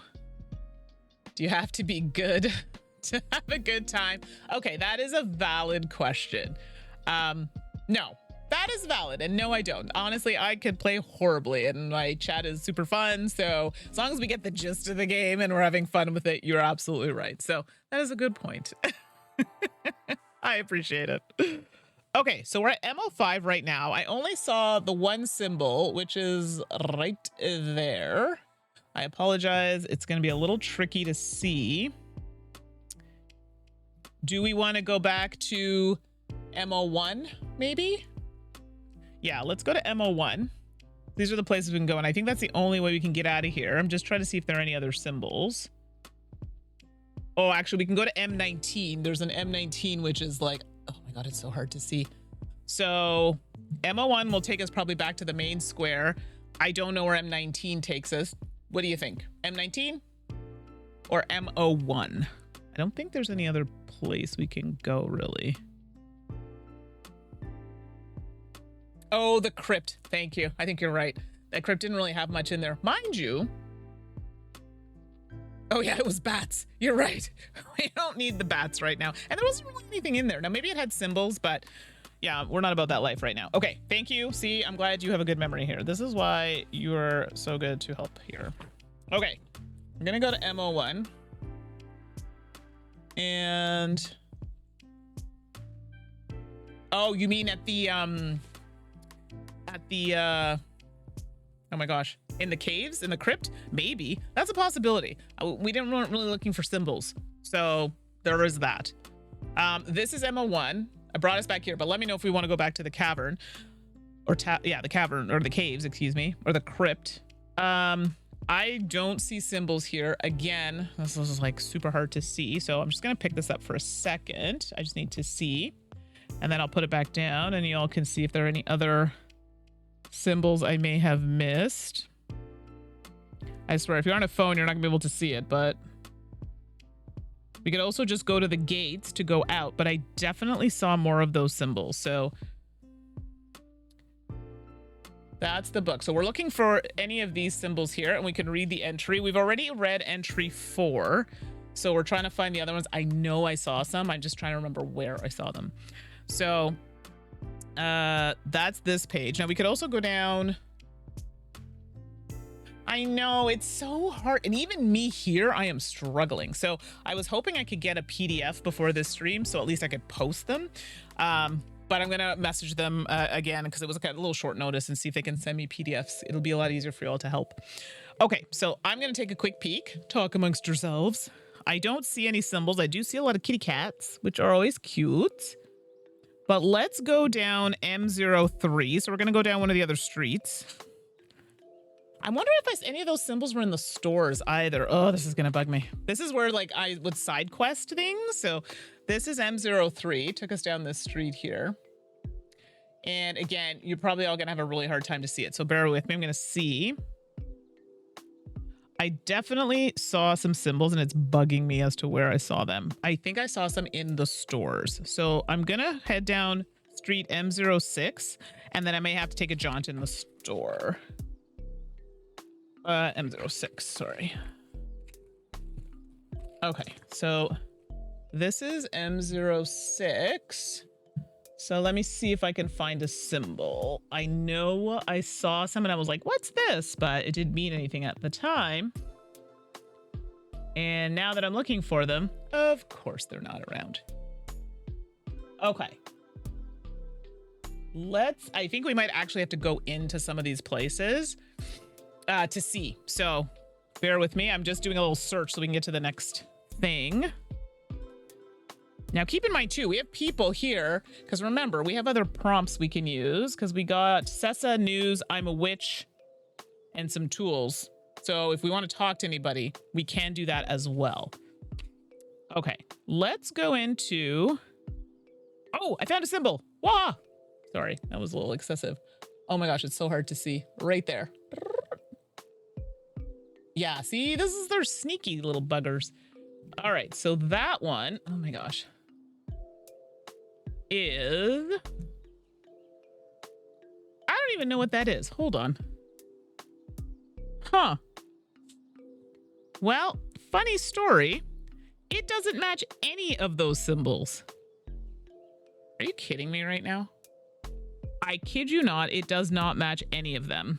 S1: do you have to be good to have a good time? Okay, that is a valid question. No, that is valid. And no, I don't. Honestly, I could play horribly and my chat is super fun. So as long as we get the gist of the game and we're having fun with it, you're absolutely right. So that is a good point. I appreciate it. Okay, so we're at MO5 right now. I only saw the one symbol, which is right there. I apologize. It's going to be a little tricky to see. Do we want to go back to MO1, maybe? Yeah, let's go to MO1. These are the places we can go, and I think that's the only way we can get out of here. I'm just trying to see if there are any other symbols. Oh, actually, we can go to M19. There's an M19, which is like, oh my God, it's so hard to see. So MO1 will take us probably back to the main square. I don't know where M19 takes us. What do you think? M19 or MO1? I don't think there's any other place we can go, really. Oh, the crypt. Thank you. I think you're right. That crypt didn't really have much in there. Mind you. Oh, yeah, it was bats. You're right. We don't need the bats right now. And there wasn't really anything in there. Now, maybe it had symbols, but yeah, we're not about that life right now. Okay, thank you. See, I'm glad you have a good memory here. This is why you're so good to help here. Okay, I'm going to go to MO1. And... oh, you mean at the, oh my gosh, in the caves, in the crypt? Maybe. That's a possibility. We weren't really looking for symbols. So there is that. This is MO1. I brought us back here, but let me know if we want to go back to the cavern. Or the cavern, or the caves, excuse me, or the crypt. I don't see symbols here. Again, this is like super hard to see. So I'm just going to pick this up for a second. I just need to see. And then I'll put it back down and y'all can see if there are any other symbols I may have missed. I swear, if you're on a phone, you're not gonna be able to see it, but we could also just go to the gates to go out, but I definitely saw more of those symbols. So that's the book. So we're looking for any of these symbols here and we can read the entry. We've already read entry 4. So we're trying to find the other ones. I know I saw some. I'm just trying to remember where I saw them. So that's this page. Now we could also go down. I know it's so hard. And even me here, I am struggling. So I was hoping I could get a PDF before this stream, so at least I could post them. But I'm going to message them again because it was a little short notice and see if they can send me PDFs. It'll be a lot easier for you all to help. Okay, so I'm going to take a quick peek. Talk amongst yourselves. I don't see any symbols. I do see a lot of kitty cats, which are always cute. But let's go down M03. So we're going to go down one of the other streets. I wonder if any of those symbols were in the stores either. Oh, this is going to bug me. This is where like I would side quest things. So this is M03. Took us down this street here. And again, you're probably all going to have a really hard time to see it. So bear with me. I'm going to see. I definitely saw some symbols and it's bugging me as to where I saw them. I think I saw some in the stores. So I'm going to head down street M06 and then I may have to take a jaunt in the store. M06, sorry. Okay, so this is M06. So let me see if I can find a symbol. I know I saw some and I was like, what's this? But it didn't mean anything at the time. And now that I'm looking for them, of course they're not around. Okay. I think we might actually have to go into some of these places to see. So bear with me. I'm just doing a little search so we can get to the next thing. Now, keep in mind, too, we have people here because remember, we have other prompts we can use because we got Sessa, news, I'm a witch, and some tools. So if we want to talk to anybody, we can do that as well. Okay, let's go into... Oh, I found a symbol. Wah! Sorry, that was a little excessive. Oh my gosh, it's so hard to see. Right there. Yeah, see, they're sneaky little buggers. All right, so that one, oh my gosh, is... I don't even know what that is. Hold on. Huh. Well, funny story. It doesn't match any of those symbols. Are you kidding me right now? I kid you not, it does not match any of them.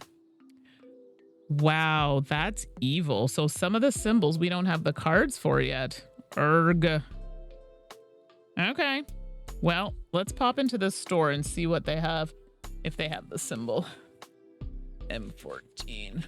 S1: Wow, that's evil. So some of the symbols we don't have the cards for yet. Erg. Okay. Well, let's pop into this store and see what they have, if they have the symbol. M14.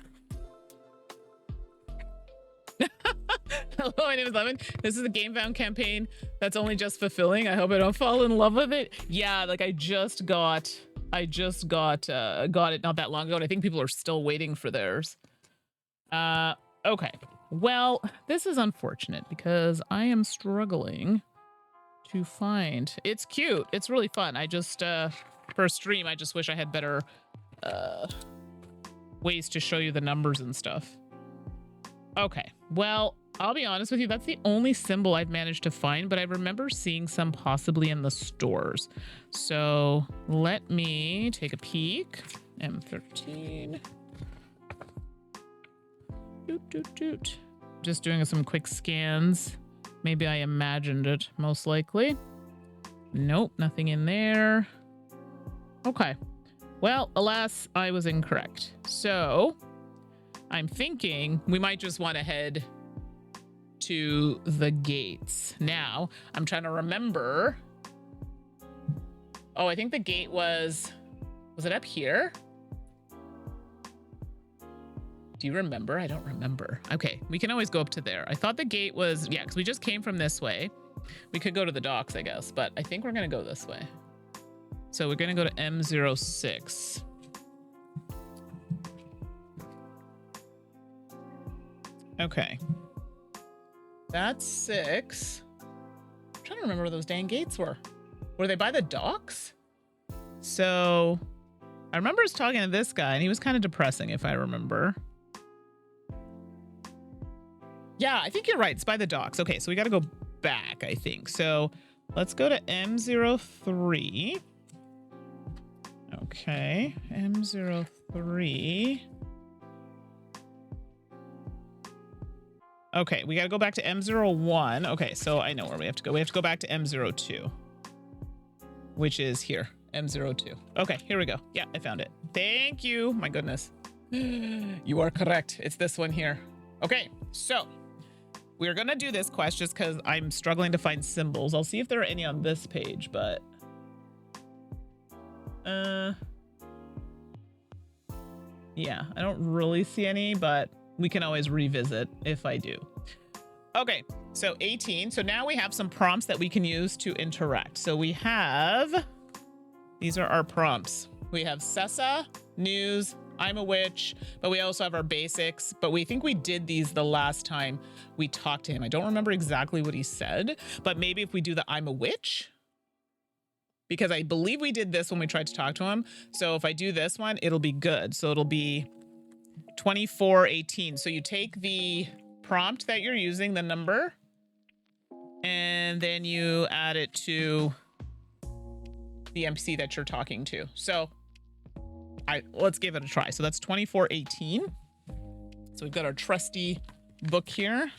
S1: Hello, my name is Lemon. This is a GameFound campaign that's only just fulfilling. I hope I don't fall in love with it. Yeah, like I just got it not that long ago, and I think people are still waiting for theirs. Okay. Well, this is unfortunate because I am struggling to find. It's cute. It's really fun. I just for a stream, I just wish I had better ways to show you the numbers and stuff. Okay. Well, I'll be honest with you, that's the only symbol I've managed to find, but I remember seeing some possibly in the stores. So let me take a peek. M13. Doot, doot, doot. Just doing some quick scans. Maybe I imagined it, most likely. Nope, nothing in there. Okay. Well, alas, I was incorrect. So I'm thinking we might just want to head to the gates. Now, I'm trying to remember. Oh, I think the gate was it up here? Do you remember? I don't remember. Okay, we can always go up to there. I thought the gate was, yeah, because we just came from this way. We could go to the docks, I guess, but I think we're going to go this way. So we're going to go to M06. Okay. That's 6. I'm trying to remember where those dang gates were. Were they by the docks? So I remember us talking to this guy and he was kind of depressing if I remember. Yeah, I think you're right. It's by the docks. Okay, so we got to go back, I think. So let's go to M03. Okay, M03. Okay, we got to go back to M01. Okay, so I know where we have to go. We have to go back to M02. which is here, M02. Okay, here we go. Yeah, I found it. Thank you. My goodness. You are correct. It's this one here. Okay, so we're gonna do this quest just because I'm struggling to find symbols. I'll see if there are any on this page, but yeah, I don't really see any, but we can always revisit if I do. Okay, so 18. So now we have some prompts that we can use to interact. So we have, these are our prompts. We have Sessa, news, I'm a witch, but we also have our basics, but we think we did these the last time we talked to him. I don't remember exactly what he said, but maybe if we do the I'm a witch, because I believe we did this when we tried to talk to him. So if I do this one, it'll be good. So it'll be 2418. So you take the prompt that you're using, the number, and then you add it to the NPC that you're talking to. So let's give it a try. So that's 2418. So we've got our trusty book here.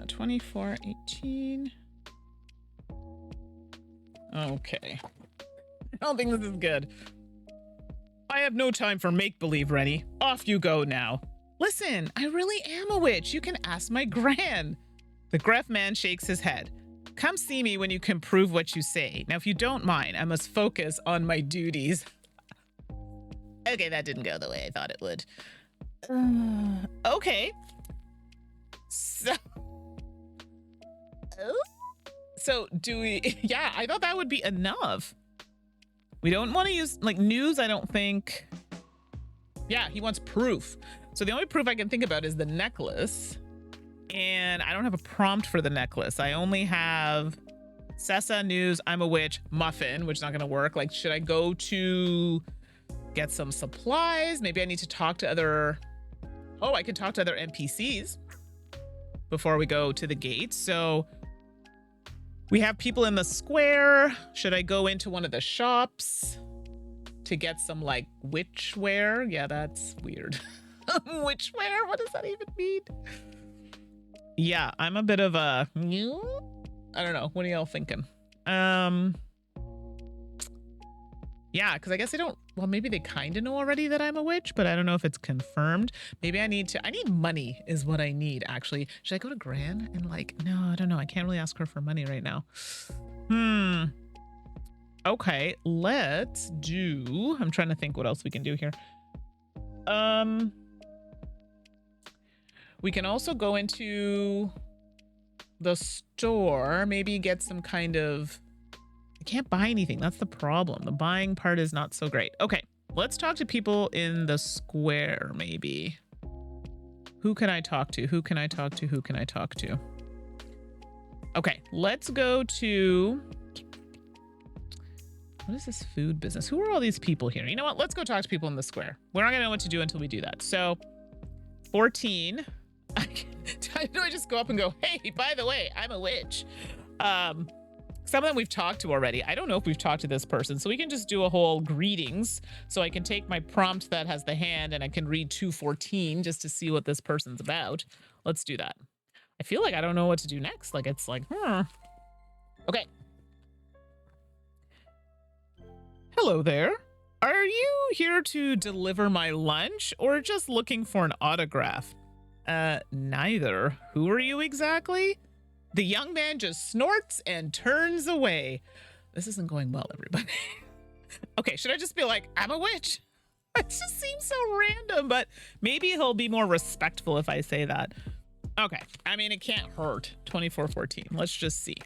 S1: 2418. Okay. I don't think this is good. I have no time for make-believe, Rennie. Off you go now. Listen, I really am a witch. You can ask my gran. The gruff man shakes his head. Come see me when you can prove what you say. Now, if you don't mind, I must focus on my duties. Okay, that didn't go the way I thought it would. Okay. So do we, yeah, I thought that would be enough. We don't want to use like news, I don't think. Yeah, he wants proof. So the only proof I can think about is the necklace. And I don't have a prompt for the necklace. I only have Sessa, news, I'm a witch, muffin, which is not going to work. Like, should I go to get some supplies? Maybe I need to talk to other... Oh, I could talk to other NPCs before we go to the gate. So we have people in the square. Should I go into one of the shops to get some like witchwear? Yeah, that's weird. Witchwear? What does that even mean? Yeah, I'm a bit of a... I don't know. What are y'all thinking? Yeah, because I guess I don't... Well, maybe they kind of know already that I'm a witch, but I don't know if it's confirmed. Maybe I need money is what I need, actually. Should I go to Gran and like... No, I don't know. I can't really ask her for money right now. Okay, let's do... I'm trying to think what else we can do here. We can also go into the store, maybe get some kind of... I can't buy anything. That's the problem. The buying part is not so great. Okay, let's talk to people in the square, maybe. Who can I talk to? Who can I talk to? Who can I talk to? Okay, let's go to... What is this food business? Who are all these people here? You know what? Let's go talk to people in the square. We're not going to know what to do until we do that. So, 14... Do I just go up and go, hey, by the way, I'm a witch? Some of them we've talked to already. I don't know if we've talked to this person, so we can just do a whole greetings. So I can take my prompt that has the hand and I can read 214 just to see what this person's about. Let's do that. I feel like I don't know what to do next. Like, it's like, Okay. Hello there. Are you here to deliver my lunch or just looking for an autograph? Neither. Who are you exactly? The young man just snorts and turns away. This isn't going well, everybody. Okay, should I just be like, I'm a witch? It just seems so random, but maybe he'll be more respectful if I say that. Okay, I mean, it can't hurt. 2414. Let's just see.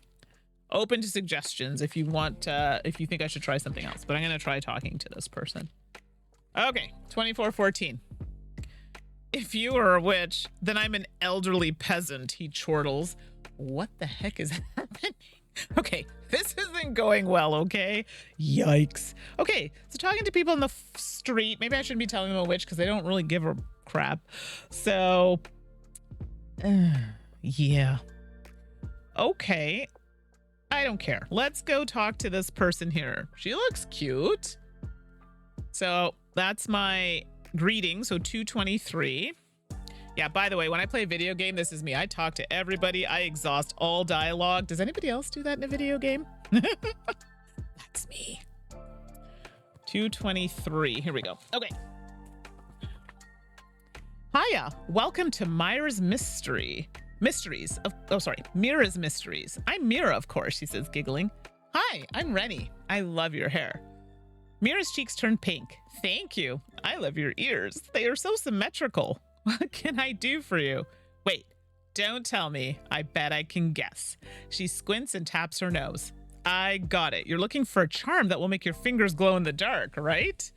S1: Open to suggestions if you want, if you think I should try something else, but I'm going to try talking to this person. Okay, 2414. If you are a witch, then I'm an elderly peasant, he chortles. What the heck is happening? Okay, this isn't going well, okay? Yikes. Okay, so talking to people in the street, maybe I shouldn't be telling them a witch because they don't really give a crap. So, yeah. Okay, I don't care. Let's go talk to this person here. She looks cute. So that's my greeting, so 223. Yeah, by the way, when I play a video game, this is me. I talk to everybody. I exhaust all dialogue. Does anybody else do that in a video game? That's me. 223. Here we go. Okay. Hiya. Welcome to Myra's Mysteries. Mira's Mysteries. I'm Mira, of course, she says, giggling. Hi, I'm Rennie. I love your hair. Mira's cheeks turn pink. Thank you. I love your ears. They are so symmetrical. What can I do for you? Wait, don't tell me. I bet I can guess. She squints and taps her nose. I got it. You're looking for a charm that will make your fingers glow in the dark, right?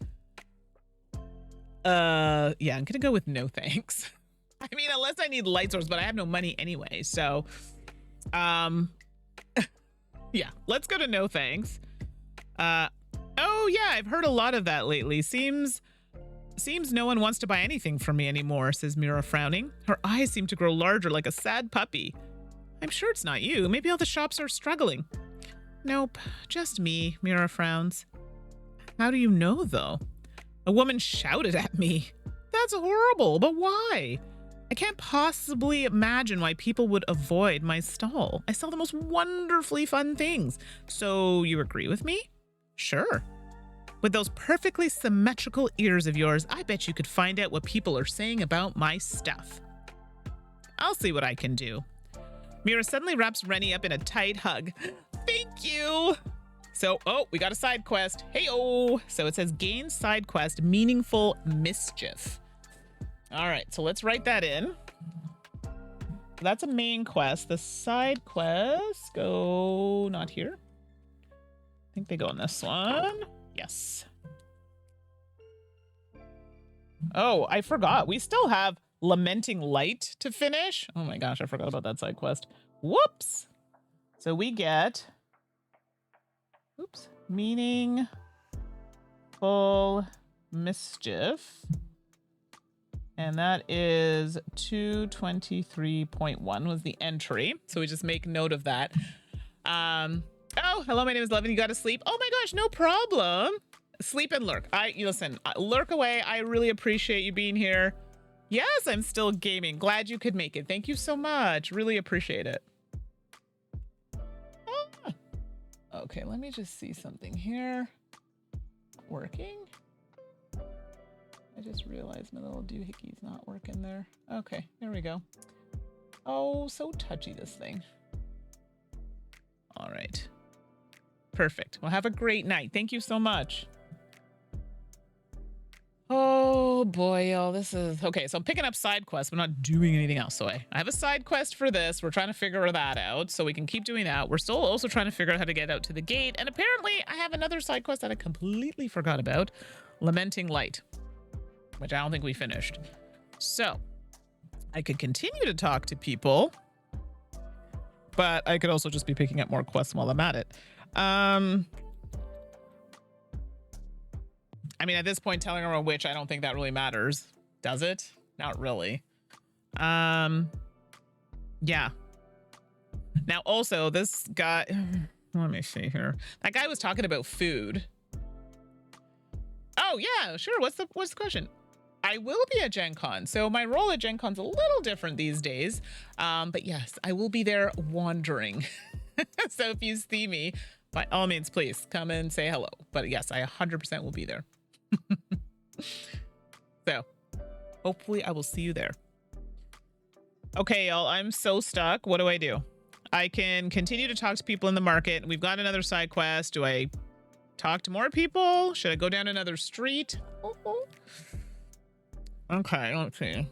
S1: Yeah, I'm gonna go with no thanks. I mean, unless I need light source, but I have no money anyway, so yeah, let's go to no thanks. Oh yeah, I've heard a lot of that lately. Seems no one wants to buy anything from me anymore, says Mira, frowning. Her eyes seem to grow larger like a sad puppy. I'm sure it's not you. Maybe all the shops are struggling. Nope, just me, Mira frowns. How do you know, though? A woman shouted at me. That's horrible, but why? I can't possibly imagine why people would avoid my stall. I sell the most wonderfully fun things. So you agree with me? Sure. With those perfectly symmetrical ears of yours, I bet you could find out what people are saying about my stuff. I'll see what I can do. Mira suddenly wraps Rennie up in a tight hug. Thank you. So, oh, we got a side quest. Hey-oh. So it says gain side quest, meaningful mischief. All right, so let's write that in. That's a main quest. The side quests go not here. I think they go in this one. Yes. Oh, I forgot. We still have Lamenting Light to finish. Oh my gosh, I forgot about that side quest. Whoops. So we get, oops, meaningful mischief. And that is 223.1 was the entry. So we just make note of that. Oh, hello, my name is Levin. You got to sleep? Oh my gosh, no problem. Sleep and lurk. Listen, lurk away. I really appreciate you being here. Yes, I'm still gaming. Glad you could make it. Thank you so much. Really appreciate it. Ah. Okay, let me just see something here. Working? I just realized my little doohickeys not working there. Okay, there we go. Oh, so touchy, this thing. All right. Perfect. Well, have a great night. Thank you so much. Oh boy, y'all, this is okay. So I'm picking up side quests, but not doing anything else. So I have a side quest for this. We're trying to figure that out so we can keep doing that. We're still also trying to figure out how to get out to the gate. And apparently I have another side quest that I completely forgot about, Lamenting Light, which I don't think we finished. So I could continue to talk to people, but I could also just be picking up more quests while I'm at it. I mean, at this point, telling her a witch, I don't think that really matters. Does it? Not really. Yeah. Now, also, this guy... Let me see here. That guy was talking about food. Oh, yeah, sure. What's the question? I will be at Gen Con. So my role at Gen Con's a little different these days. But yes, I will be there wandering. So if you see me, by all means, please come and say hello. But yes, I 100% will be there. So hopefully I will see you there. Okay, y'all, I'm so stuck. What do I do? I can continue to talk to people in the market. We've got another side quest. Do I talk to more people? Should I go down another street? Okay, let's see.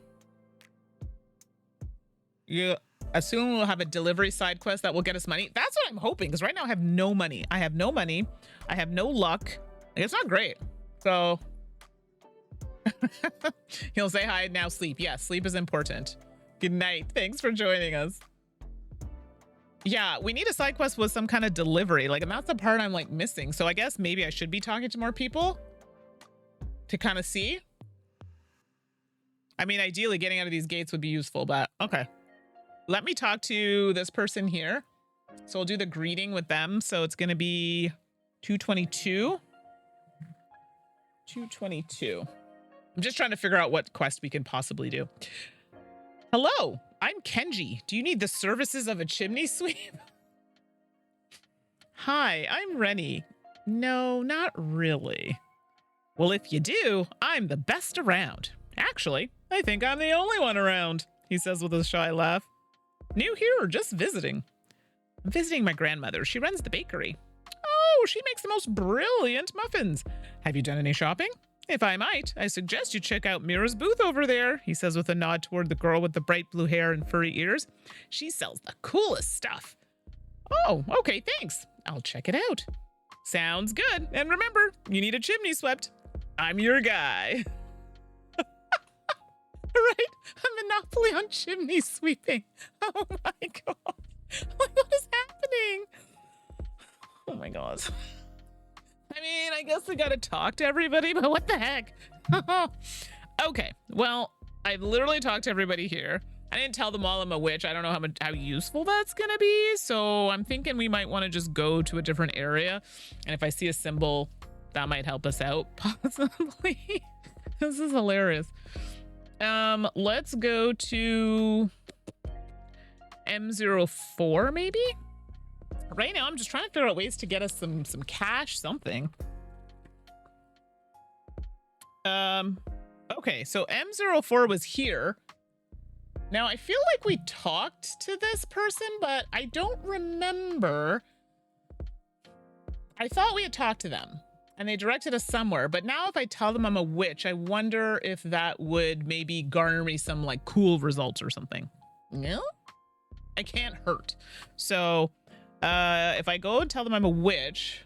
S1: You assume we'll have a delivery side quest that will get us money. That's what I'm hoping, because right now I have no money. I have no money. I have no luck. It's not great. So he'll say hi, now sleep. Yes, sleep is important. Good night. Thanks for joining us. Yeah, we need a side quest with some kind of delivery. Like, and that's the part I'm like missing. So I guess maybe I should be talking to more people to kind of see. I mean, ideally getting out of these gates would be useful, but okay. Let me talk to this person here. So we'll do the greeting with them. So it's going to be 222. 222. I'm just trying to figure out what quest we can possibly do. Hello, I'm Kenji. Do you need the services of a chimney sweep? Hi, I'm Rennie. No, not really. Well, if you do, I'm the best around. Actually, I think I'm the only one around, he says with a shy laugh. New here or just visiting? I'm visiting my grandmother. She runs the bakery. Oh, she makes the most brilliant muffins. Have you done any shopping? If I might, I suggest you check out Mira's booth over there, he says with a nod toward the girl with the bright blue hair and furry ears. She sells the coolest stuff. Oh, okay, thanks. I'll check it out. Sounds good. And remember, you need a chimney swept. I'm your guy. Right? A monopoly on chimney sweeping. Oh my god. What is happening? Oh my god. I mean, I guess I gotta talk to everybody, but what the heck? Okay, well, I've literally talked to everybody here. I didn't tell them all I'm a witch. I don't know how useful that's gonna be, so I'm thinking we might want to just go to a different area, and if I see a symbol, that might help us out, possibly. This is hilarious. Let's go to M04, maybe? Right now, I'm just trying to figure out ways to get us some cash, something. Okay, so M04 was here. Now, I feel like we talked to this person, but I don't remember. I thought we had talked to them, and they directed us somewhere. But now if I tell them I'm a witch, I wonder if that would maybe garner me some, like, cool results or something. No? I can't hurt. So, if I go and tell them I'm a witch,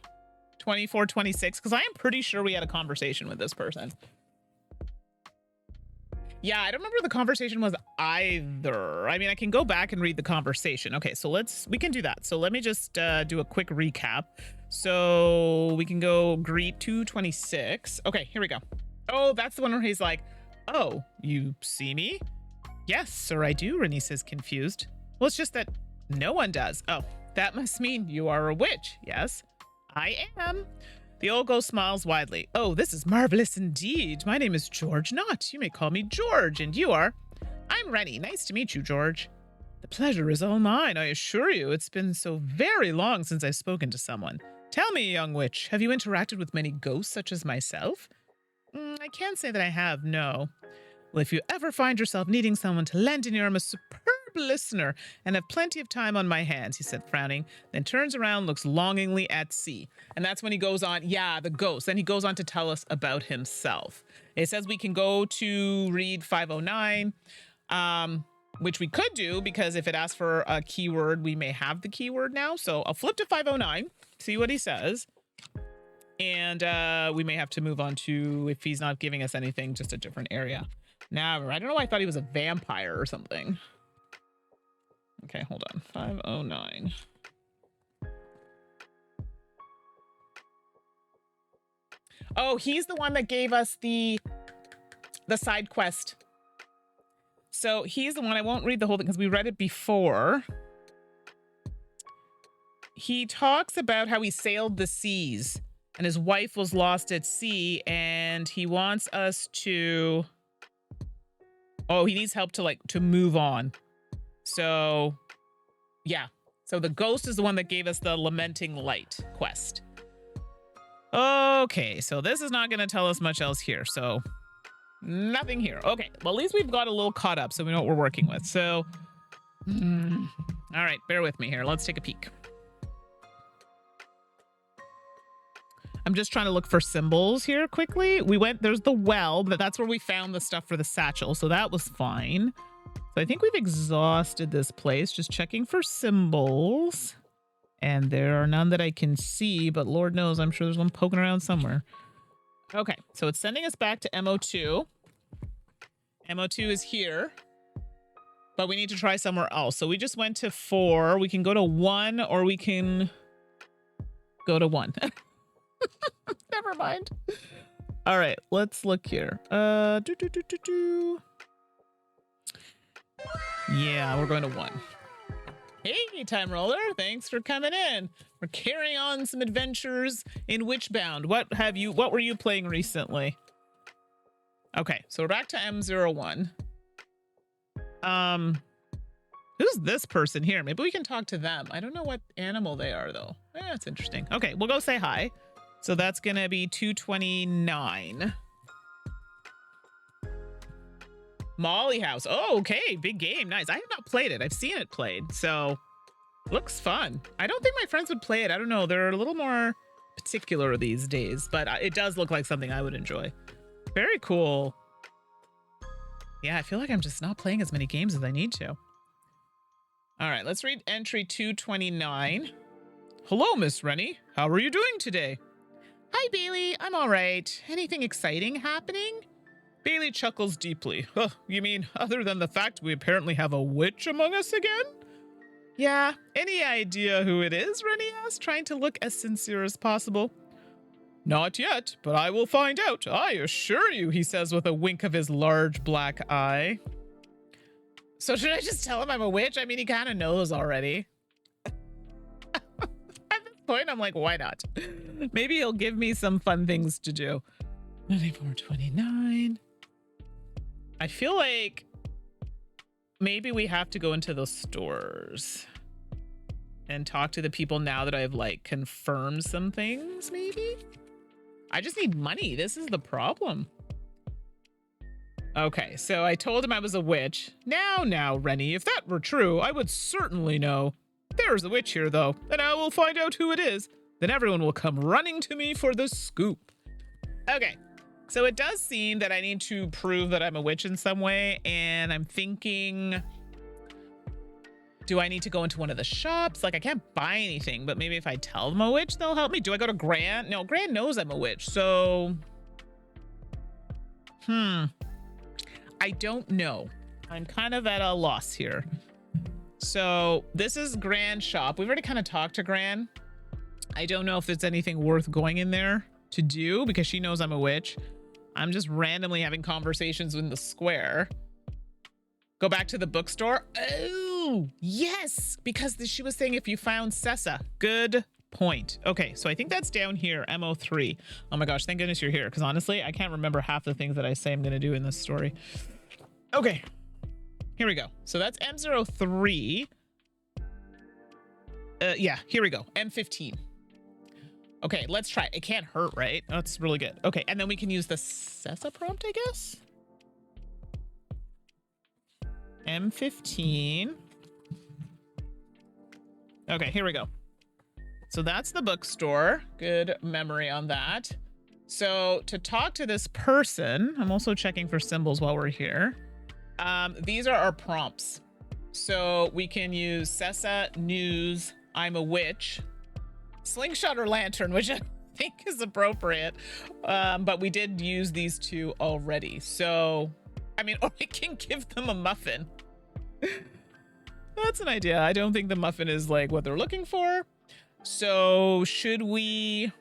S1: 2426, because I am pretty sure we had a conversation with this person. Yeah, I don't remember the conversation was either. I mean, I can go back and read the conversation. Okay, so we can do that. So let me just do a quick recap. So we can go greet 226. Okay, here we go. Oh, that's the one where he's like, oh, you see me? Yes, sir, I do, Rennie says, confused. Well, it's just that no one does. Oh, that must mean you are a witch. Yes, I am. The old ghost smiles widely. Oh, this is marvelous indeed. My name is George Knott. You may call me George, and you are? I'm Rennie. Nice to meet you, George. The pleasure is all mine, I assure you. It's been so very long since I've spoken to someone. Tell me, young witch, have you interacted with many ghosts such as myself? I can't say that I have, no. Well, if you ever find yourself needing someone to lend an ear, I'm a superb listener and have plenty of time on my hands, he said, frowning, then turns around, looks longingly at C. And that's when he goes on, yeah, the ghost. Then he goes on to tell us about himself. It says we can go to read 509, which we could do because if it asks for a keyword, we may have the keyword now. So I'll flip to 509, see what he says. And we may have to move on to, if he's not giving us anything, just a different area. Now, I don't know why I thought he was a vampire or something. Okay, hold on. 509. Oh, he's the one that gave us the side quest. So he's the one. I won't read the whole thing because we read it before. He talks about how he sailed the seas and his wife was lost at sea, and he wants us to... Oh, he needs help to move on. So, yeah. So the ghost is the one that gave us the Lamenting Light quest. Okay, so this is not going to tell us much else here. So, nothing here. Okay, well, at least we've got a little caught up so we know what we're working with. So, all right, bear with me here. Let's take a peek. I'm just trying to look for symbols here quickly. There's the well, but that's where we found the stuff for the satchel. So that was fine. So I think we've exhausted this place, just checking for symbols. And there are none that I can see, but Lord knows, I'm sure there's one poking around somewhere. Okay, so it's sending us back to MO2. MO2 is here, but we need to try somewhere else. So we just went to 4. We can go to 1, or we can go to 1. Never mind. All right, let's look here. Yeah, we're going to 1. Hey, Time Roller, thanks for coming in. We're carrying on some adventures in Witchbound. What were you playing recently? Okay, so we're back to M01. Who's this person here? Maybe we can talk to them. I don't know what animal they are, though. That's interesting. Okay, we'll go say hi. So that's going to be 229. Molly House. Oh, okay. Big game. Nice. I have not played it. I've seen it played. So looks fun. I don't think my friends would play it. I don't know. They're a little more particular these days, but it does look like something I would enjoy. Very cool. Yeah, I feel like I'm just not playing as many games as I need to. All right, let's read entry 229. Hello, Miss Rennie. How are you doing today? Hi, Bailey. I'm all right. Anything exciting happening? Bailey chuckles deeply. Huh, you mean other than the fact we apparently have a witch among us again? Yeah, any idea who it is? Rennie asked, trying to look as sincere as possible. Not yet, but I will find out. I assure you, he says with a wink of his large black eye. So should I just tell him I'm a witch? I mean, he kind of knows already. At this point, I'm like, why not? Maybe he'll give me some fun things to do. 9429. I feel like maybe we have to go into the stores and talk to the people now that I've like confirmed some things, maybe? I just need money. This is the problem. Okay, so I told him I was a witch. Now, Rennie, if that were true, I would certainly know. There's a witch here, though, and I will find out who it is. Then everyone will come running to me for the scoop. Okay, so it does seem that I need to prove that I'm a witch in some way, and I'm thinking, do I need to go into one of the shops? Like, I can't buy anything, but maybe if I tell them I'm a witch, they'll help me. Do I go to Gran? No, Gran knows I'm a witch, so... I don't know. I'm kind of at a loss here. So this is Gran's shop. We've already kind of talked to Gran. I don't know if there's anything worth going in there to do because she knows I'm a witch. I'm just randomly having conversations in the square. Go back to the bookstore. Oh, yes. Because she was saying if you found Sessa. Good point. Okay, so I think that's down here, MO3. Oh my gosh, thank goodness you're here. Because honestly, I can't remember half the things that I say I'm going to do in this story. Okay, here we go. So that's M03. Yeah, here we go. M15. Okay, let's try it. It can't hurt, right? That's really good. Okay, and then we can use the Sessa prompt, I guess. M15. Okay, here we go. So that's the bookstore. Good memory on that. So to talk to this person, I'm also checking for symbols while we're here. These are our prompts. So we can use Sessa, news, I'm a witch, slingshot or lantern, which I think is appropriate. But we did use these two already. So, I mean, or we can give them a muffin. That's an idea. I don't think the muffin is like what they're looking for. So should we...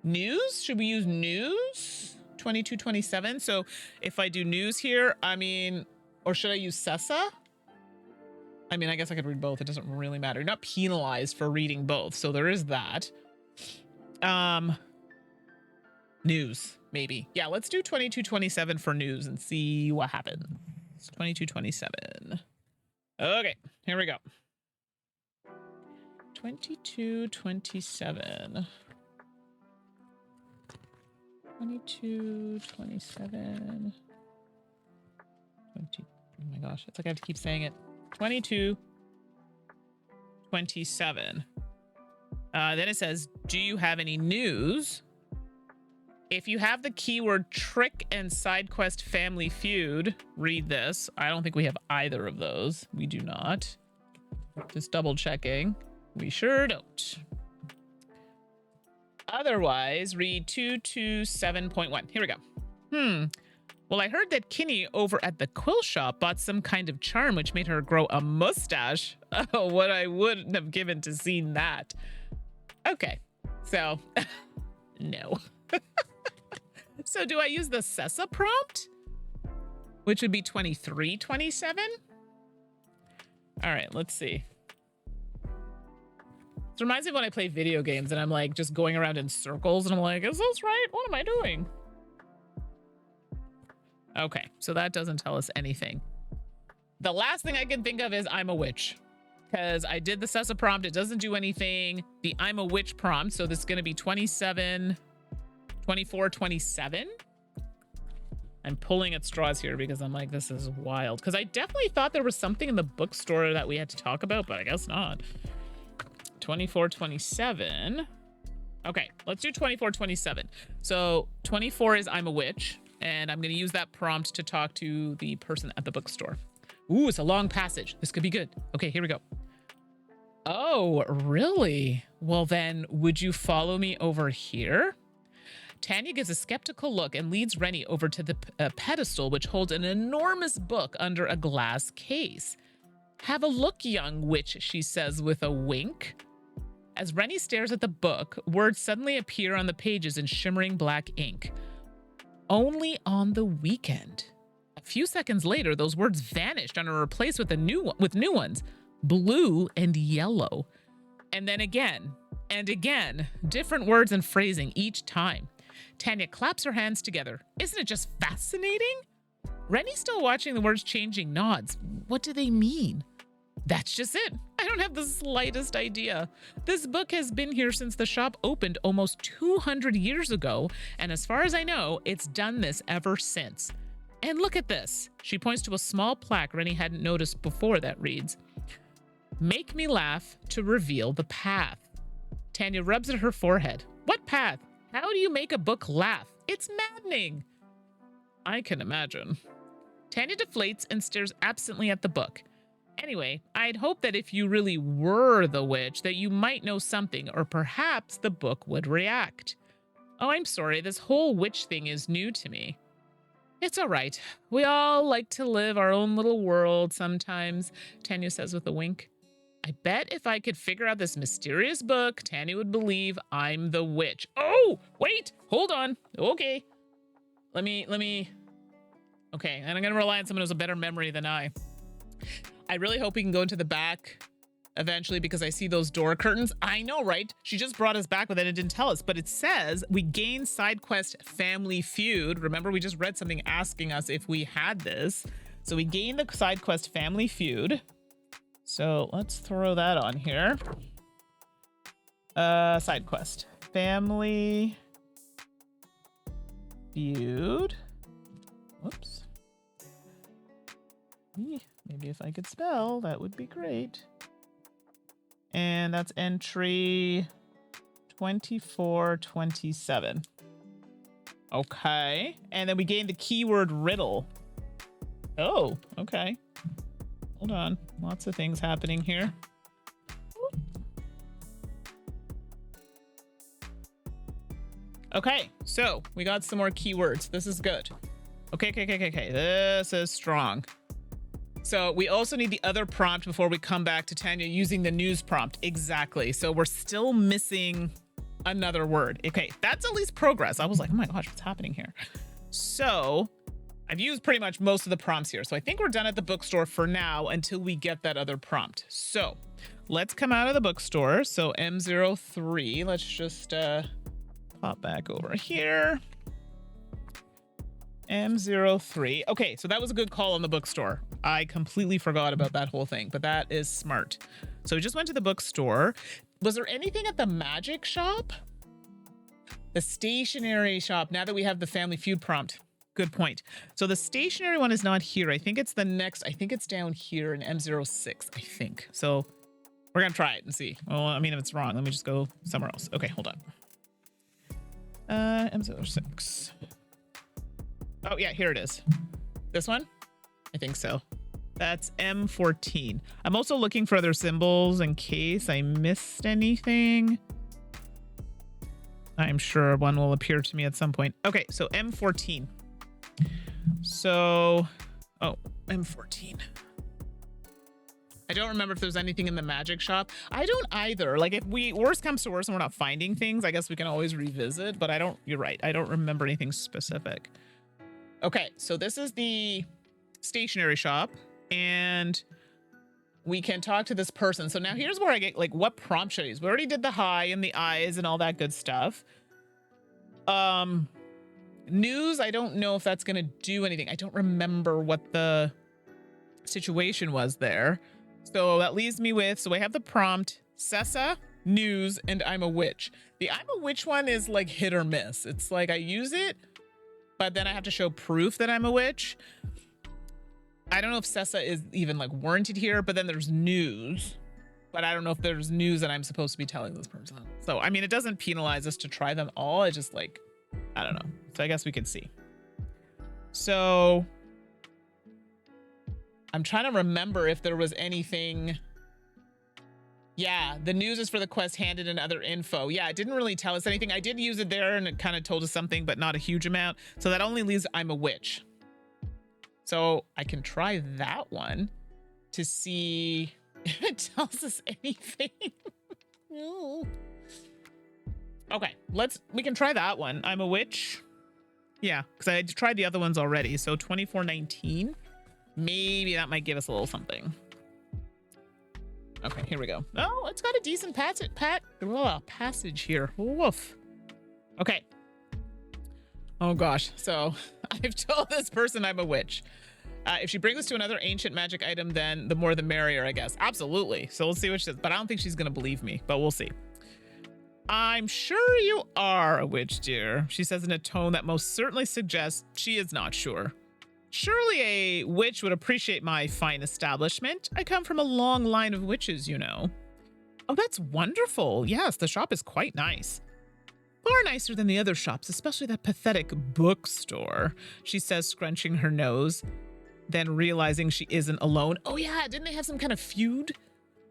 S1: News? Should we use news? 2227. So if I do news here, I mean, or should I use Sessa? I mean, I guess I could read both. It doesn't really matter. You're not penalized for reading both. So there is that. News, maybe. Yeah, let's do 2227 for news and see what happens. 2227. Okay, here we go. 2227. 2227. 20. Oh my gosh, it's like I have to keep saying it. 2227. Then it says, do you have any news? If you have the keyword trick and side quest family feud, read this. I don't think we have either of those. We do not. Just double checking. We sure don't. Otherwise, read 227.1. Here we go. Well, I heard that Kinney over at the quill shop bought some kind of charm which made her grow a mustache. Oh, what I wouldn't have given to seen that. Okay, so no. So do I use the Sessa prompt? Which would be 2327? All right, let's see. It reminds me of when I play video games and I'm like just going around in circles and I'm like, is this right? What am I doing? Okay, so that doesn't tell us anything. The last thing I can think of is I'm a witch, because I did the Sessa prompt. It doesn't do anything. The I'm a witch prompt. So this is going to be 27, 24, 27. I'm pulling at straws here because I'm like, this is wild. Because I definitely thought there was something in the bookstore that we had to talk about, but I guess not. 24, 27. Okay, let's do 24, 27. So 24 is I'm a witch, and I'm going to use that prompt to talk to the person at the bookstore. Ooh, it's a long passage. This could be good. Okay, here we go. Oh, really? Well then, would you follow me over here? Tanya gives a skeptical look and leads Rennie over to the pedestal, which holds an enormous book under a glass case. Have a look, young witch, she says with a wink. As Rennie stares at the book, words suddenly appear on the pages in shimmering black ink. Only on the weekend. A few seconds later, those words vanished and are replaced with new ones, blue and yellow. And then again and again, different words and phrasing each time. Tanya claps her hands together. Isn't it just fascinating? Rennie's still watching the words changing, nods. What do they mean? That's just it. I don't have the slightest idea. This book has been here since the shop opened almost 200 years ago, and as far as I know, it's done this ever since. And look at this. She points to a small plaque Rennie hadn't noticed before that reads, "Make me laugh to reveal the path." Tanya rubs at her forehead. What path? How do you make a book laugh? It's maddening. I can imagine. Tanya deflates and stares absently at the book. Anyway, I'd hope that if you really were the witch, that you might know something, or perhaps the book would react. Oh, I'm sorry, this whole witch thing is new to me. It's all right. We all like to live our own little world sometimes, Tanya says with a wink. I bet if I could figure out this mysterious book, Tanya would believe I'm the witch. Oh, wait, hold on. Okay. Let me. Okay, and I'm going to rely on someone who has a better memory than I really hope we can go into the back eventually because I see those door curtains. I know, right? She just brought us back with it and didn't tell us, but it says we gain side quest Family Feud. Remember, we just read something asking us if we had this. So we gain the side quest Family Feud. So let's throw that on here. Side quest. Family Feud. Whoops. Maybe if I could spell, that would be great. And that's entry 2427. Okay. And then we gained the keyword riddle. Oh, okay. Hold on. Lots of things happening here. Okay, so we got some more keywords. This is good. Okay. This is strong. So we also need the other prompt before we come back to Tanya using the news prompt. Exactly. So we're still missing another word. Okay, that's at least progress. I was like, oh my gosh, what's happening here? So I've used pretty much most of the prompts here. So I think we're done at the bookstore for now until we get that other prompt. So let's come out of the bookstore. So M03, let's just pop back over here. M03. Okay, so that was a good call on the bookstore. I completely forgot about that whole thing, but that is smart. So we just went to the bookstore. Was there anything at the magic shop? The stationery shop, now that we have the Family Feud prompt. Good point. So the stationery one is not here. I think it's the next, I think it's down here in M06, I think. So we're gonna try it and see. Well, I mean, if it's wrong, let me just go somewhere else. Okay, hold on. M06. Oh yeah, here it is. This one? I think so. That's M14. I'm also looking for other symbols in case I missed anything. I'm sure one will appear to me at some point. Okay, so M14. So, oh, M14. I don't remember if there's anything in the magic shop. I don't either. Like if worst comes to worst and we're not finding things, I guess we can always revisit, but you're right. I don't remember anything specific. Okay, so this is the stationery shop and we can talk to this person. So now here's where I get like, what prompt should I use? We already did the hi and the eyes and all that good stuff. News, I don't know if that's going to do anything. I don't remember what the situation was there. So that leaves me with, so I have the prompt, Sessa, news, and I'm a witch. The I'm a witch one is like hit or miss. It's like I use it, but then I have to show proof that I'm a witch. I don't know if Sessa is even like warranted here, but then there's news. But I don't know if there's news that I'm supposed to be telling this person. So, I mean, it doesn't penalize us to try them all. It's just like, I don't know. So I guess we can see. So I'm trying to remember if there was anything. Yeah, the news is for the quest handed and other info. Yeah, it didn't really tell us anything. I did use it there and it kind of told us something, but not a huge amount. So that only leaves I'm a witch. So I can try that one to see if it tells us anything. Okay, we can try that one. I'm a witch. Yeah, because I tried the other ones already. So 2419. Maybe that might give us a little something. Okay, here we go. Oh, it's got a decent passage here. Woof. Okay. Oh gosh. So I've told this person I'm a witch. If she brings us to another ancient magic item, then the more the merrier, I guess. Absolutely. So we'll see what she says. But I don't think she's going to believe me, but we'll see. I'm sure you are a witch, dear, she says in a tone that most certainly suggests she is not sure. Surely a witch would appreciate my fine establishment. I come from a long line of witches, you know. Oh, that's wonderful. Yes, the shop is quite nice. Far nicer than the other shops, especially that pathetic bookstore, she says, scrunching her nose, then realizing she isn't alone. Oh yeah, didn't they have some kind of feud?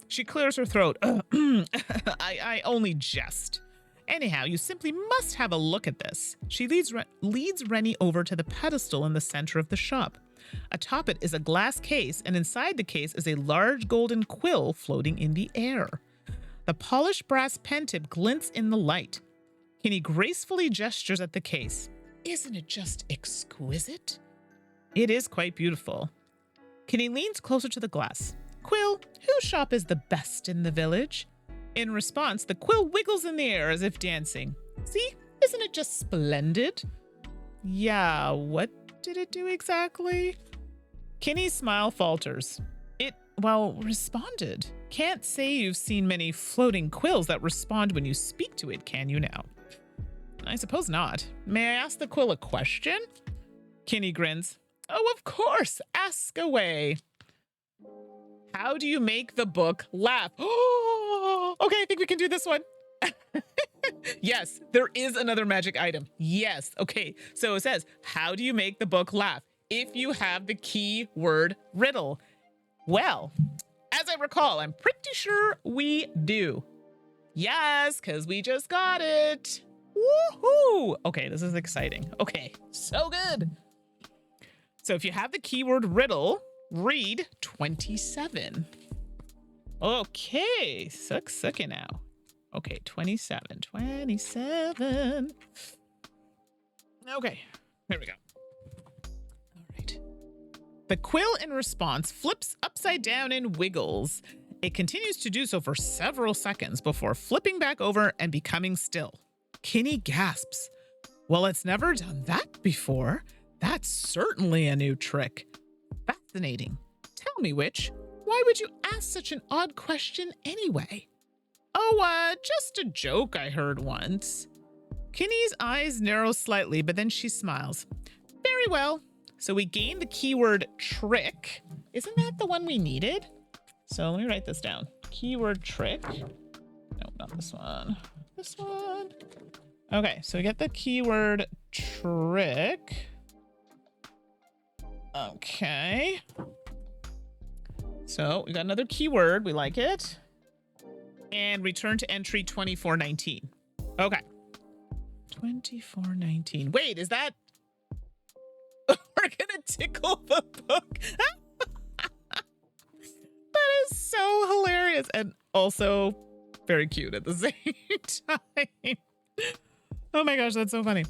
S1: She clears her throat. I only jest. Anyhow, you simply must have a look at this. She leads Rennie over to the pedestal in the center of the shop. Atop it is a glass case, and inside the case is a large golden quill floating in the air. The polished brass pen tip glints in the light. Kinney gracefully gestures at the case. Isn't it just exquisite? It is quite beautiful. Kinney leans closer to the glass. Quill, whose shop is the best in the village? In response, the quill wiggles in the air as if dancing. See, isn't it just splendid? Yeah, what did it do exactly? Kinney's smile falters. It, responded. Can't say you've seen many floating quills that respond when you speak to it, can you now? I suppose not. May I ask the quill a question? Kinney grins. Oh, of course. Ask away. How do you make the book laugh? Oh, okay, I think we can do this one. Yes, there is another magic item. Yes. Okay, so it says, how do you make the book laugh? If you have the keyword riddle. Well, as I recall, I'm pretty sure we do. Yes, because we just got it. Woohoo! Okay, this is exciting. Okay, so good. So if you have the keyword riddle, read 27. Okay, sucky now. Okay, 27. Okay, here we go. All right. The quill in response flips upside down and wiggles. It continues to do so for several seconds before flipping back over and becoming still. Kinney gasps. Well, it's never done that before. That's certainly a new trick. Fascinating. Tell me, witch, why would you ask such an odd question anyway? Oh, just a joke I heard once. Kinney's eyes narrow slightly, but then she smiles. Very well. So we gained the keyword trick. Isn't that the one we needed? So let me write this down. Keyword trick. No, not this one. This one. Okay, so we get the keyword trick. Okay. So we got another keyword. We like it. And return to entry 2419. Okay. 2419. Wait, is that... We're gonna tickle the book. That is so hilarious. And also very cute at the same time. Oh my gosh, that's so funny.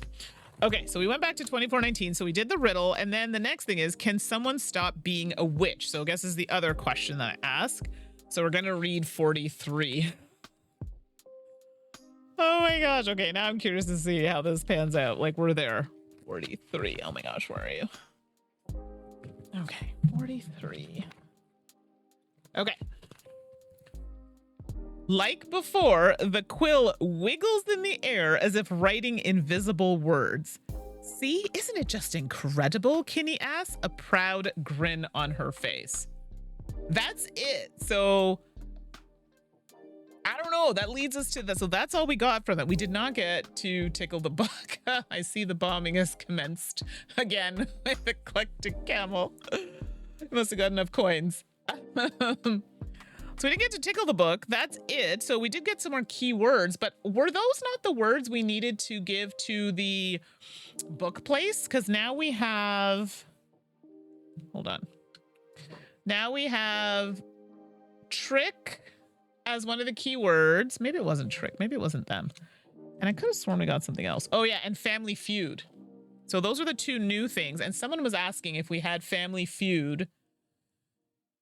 S1: Okay, so we went back to 2419. So we did the riddle. And then the next thing is, can someone stop being a witch? So I guess is the other question that I ask. So we're going to read 43. Oh my gosh. Okay, now I'm curious to see how this pans out. Like, we're there. 43. Oh my gosh, where are you? Okay, 43. Okay. Like before, the quill wiggles in the air as if writing invisible words. See, isn't it just incredible? Kinney asks, a proud grin on her face. That's it. So I don't know. That leads us to this. So that's all we got from that. We did not get to tickle the buck. I see the bombing has commenced again with eclectic camel. Must have got enough coins. So we didn't get to tickle the book. That's it. So we did get some more keywords, but were those not the words we needed to give to the book place? Because now we have, hold on. Now we have trick as one of the keywords. Maybe it wasn't trick. Maybe it wasn't them. And I could have sworn we got something else. Oh yeah, and family feud. So those are the two new things. And someone was asking if we had family feud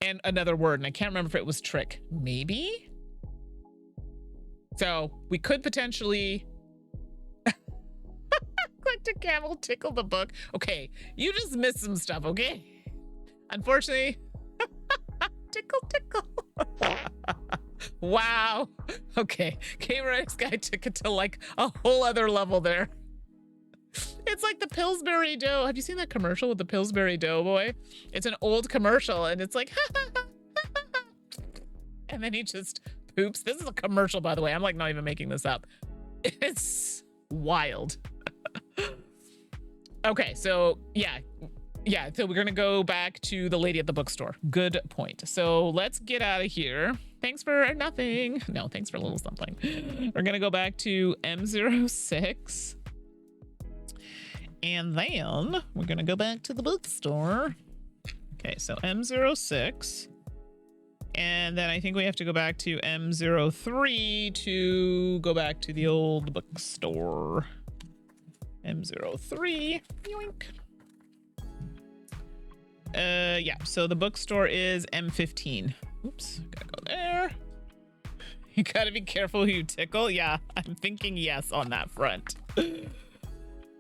S1: and another word, and I can't remember if it was trick. Maybe? So we could potentially click to camel, tickle the book. Okay, you just missed some stuff, okay? Unfortunately, tickle, tickle. Wow. Okay, Game Rights Guy took it to like a whole other level there. It's like the Pillsbury Dough. Have you seen that commercial with the Pillsbury Doughboy? It's an old commercial and it's like, and then he just poops. This is a commercial, by the way. I'm like not even making this up. It's wild. Okay, so yeah. So we're gonna go back to the lady at the bookstore. Good point. So let's get out of here. Thanks for nothing. No, thanks for a little something. We're gonna go back to M06. And then we're going to go back to the bookstore. Okay, so M06. And then I think we have to go back to M03 to go back to the old bookstore. M03. Yoink. Yeah, so the bookstore is M15. Oops, gotta go there. You gotta be careful who you tickle. Yeah, I'm thinking yes on that front.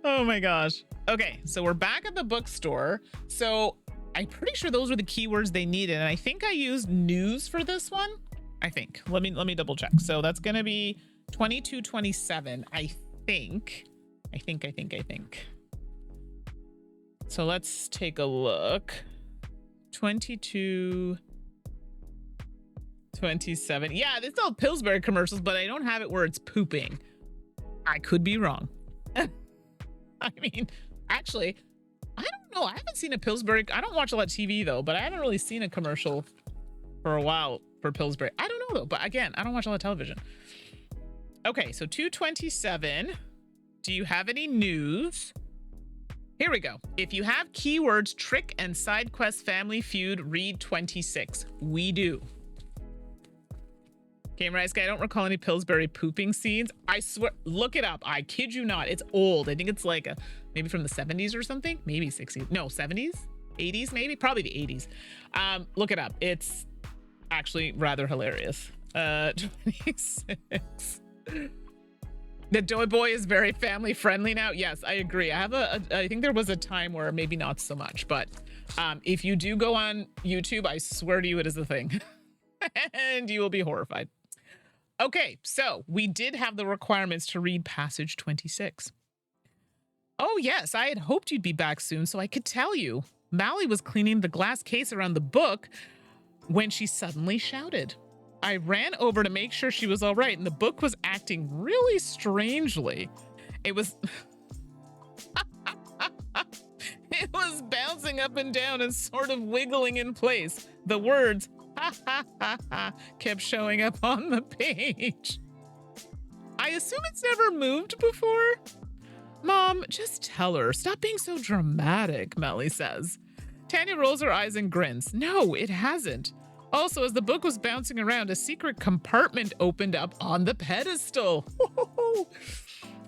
S1: Oh my gosh. Okay, so we're back at the bookstore. So I'm pretty sure those were the keywords they needed. And I think I used news for this one. I think. Let me double check. So that's gonna be 2227, I think. I think. So let's take a look. 2227. Yeah, it's all Pillsbury commercials, but I don't have it where it's pooping. I could be wrong. I mean, actually, I don't know. I haven't seen a Pillsbury. I don't watch a lot of TV though, but I haven't really seen a commercial for a while for Pillsbury. I don't know though, but again, I don't watch a lot of television. Okay, so 227. Do you have any news? Here we go. If you have keywords trick and side quest family feud, read 26. We do. Game Rice Guy, I don't recall any Pillsbury pooping scenes. I swear, look it up. I kid you not. It's old. I think it's like maybe from the 70s or something. Maybe 60s. No, 70s? 80s maybe? Probably the 80s. Look it up. It's actually rather hilarious. 26. The Doughboy is very family friendly now. Yes, I agree. I think there was a time where maybe not so much, but if you do go on YouTube, I swear to you, it is a thing. And you will be horrified. Okay, so we did have the requirements to read passage 26. Oh yes, I had hoped you'd be back soon so I could tell you. Mally was cleaning the glass case around the book when she suddenly shouted. I ran over to make sure she was all right, and the book was acting really strangely. It was... It was bouncing up and down and sort of wiggling in place. The words, ha ha ha ha, kept showing up on the page. I assume it's never moved before? Mom, just tell her. Stop being so dramatic, Melly says. Tanya rolls her eyes and grins. No, it hasn't. Also, as the book was bouncing around, a secret compartment opened up on the pedestal.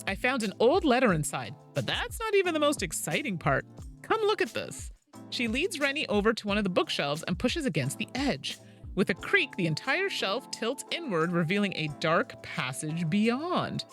S1: I found an old letter inside, but that's not even the most exciting part. Come look at this. She leads Rennie over to one of the bookshelves and pushes against the edge. With a creak, the entire shelf tilts inward, revealing a dark passage beyond.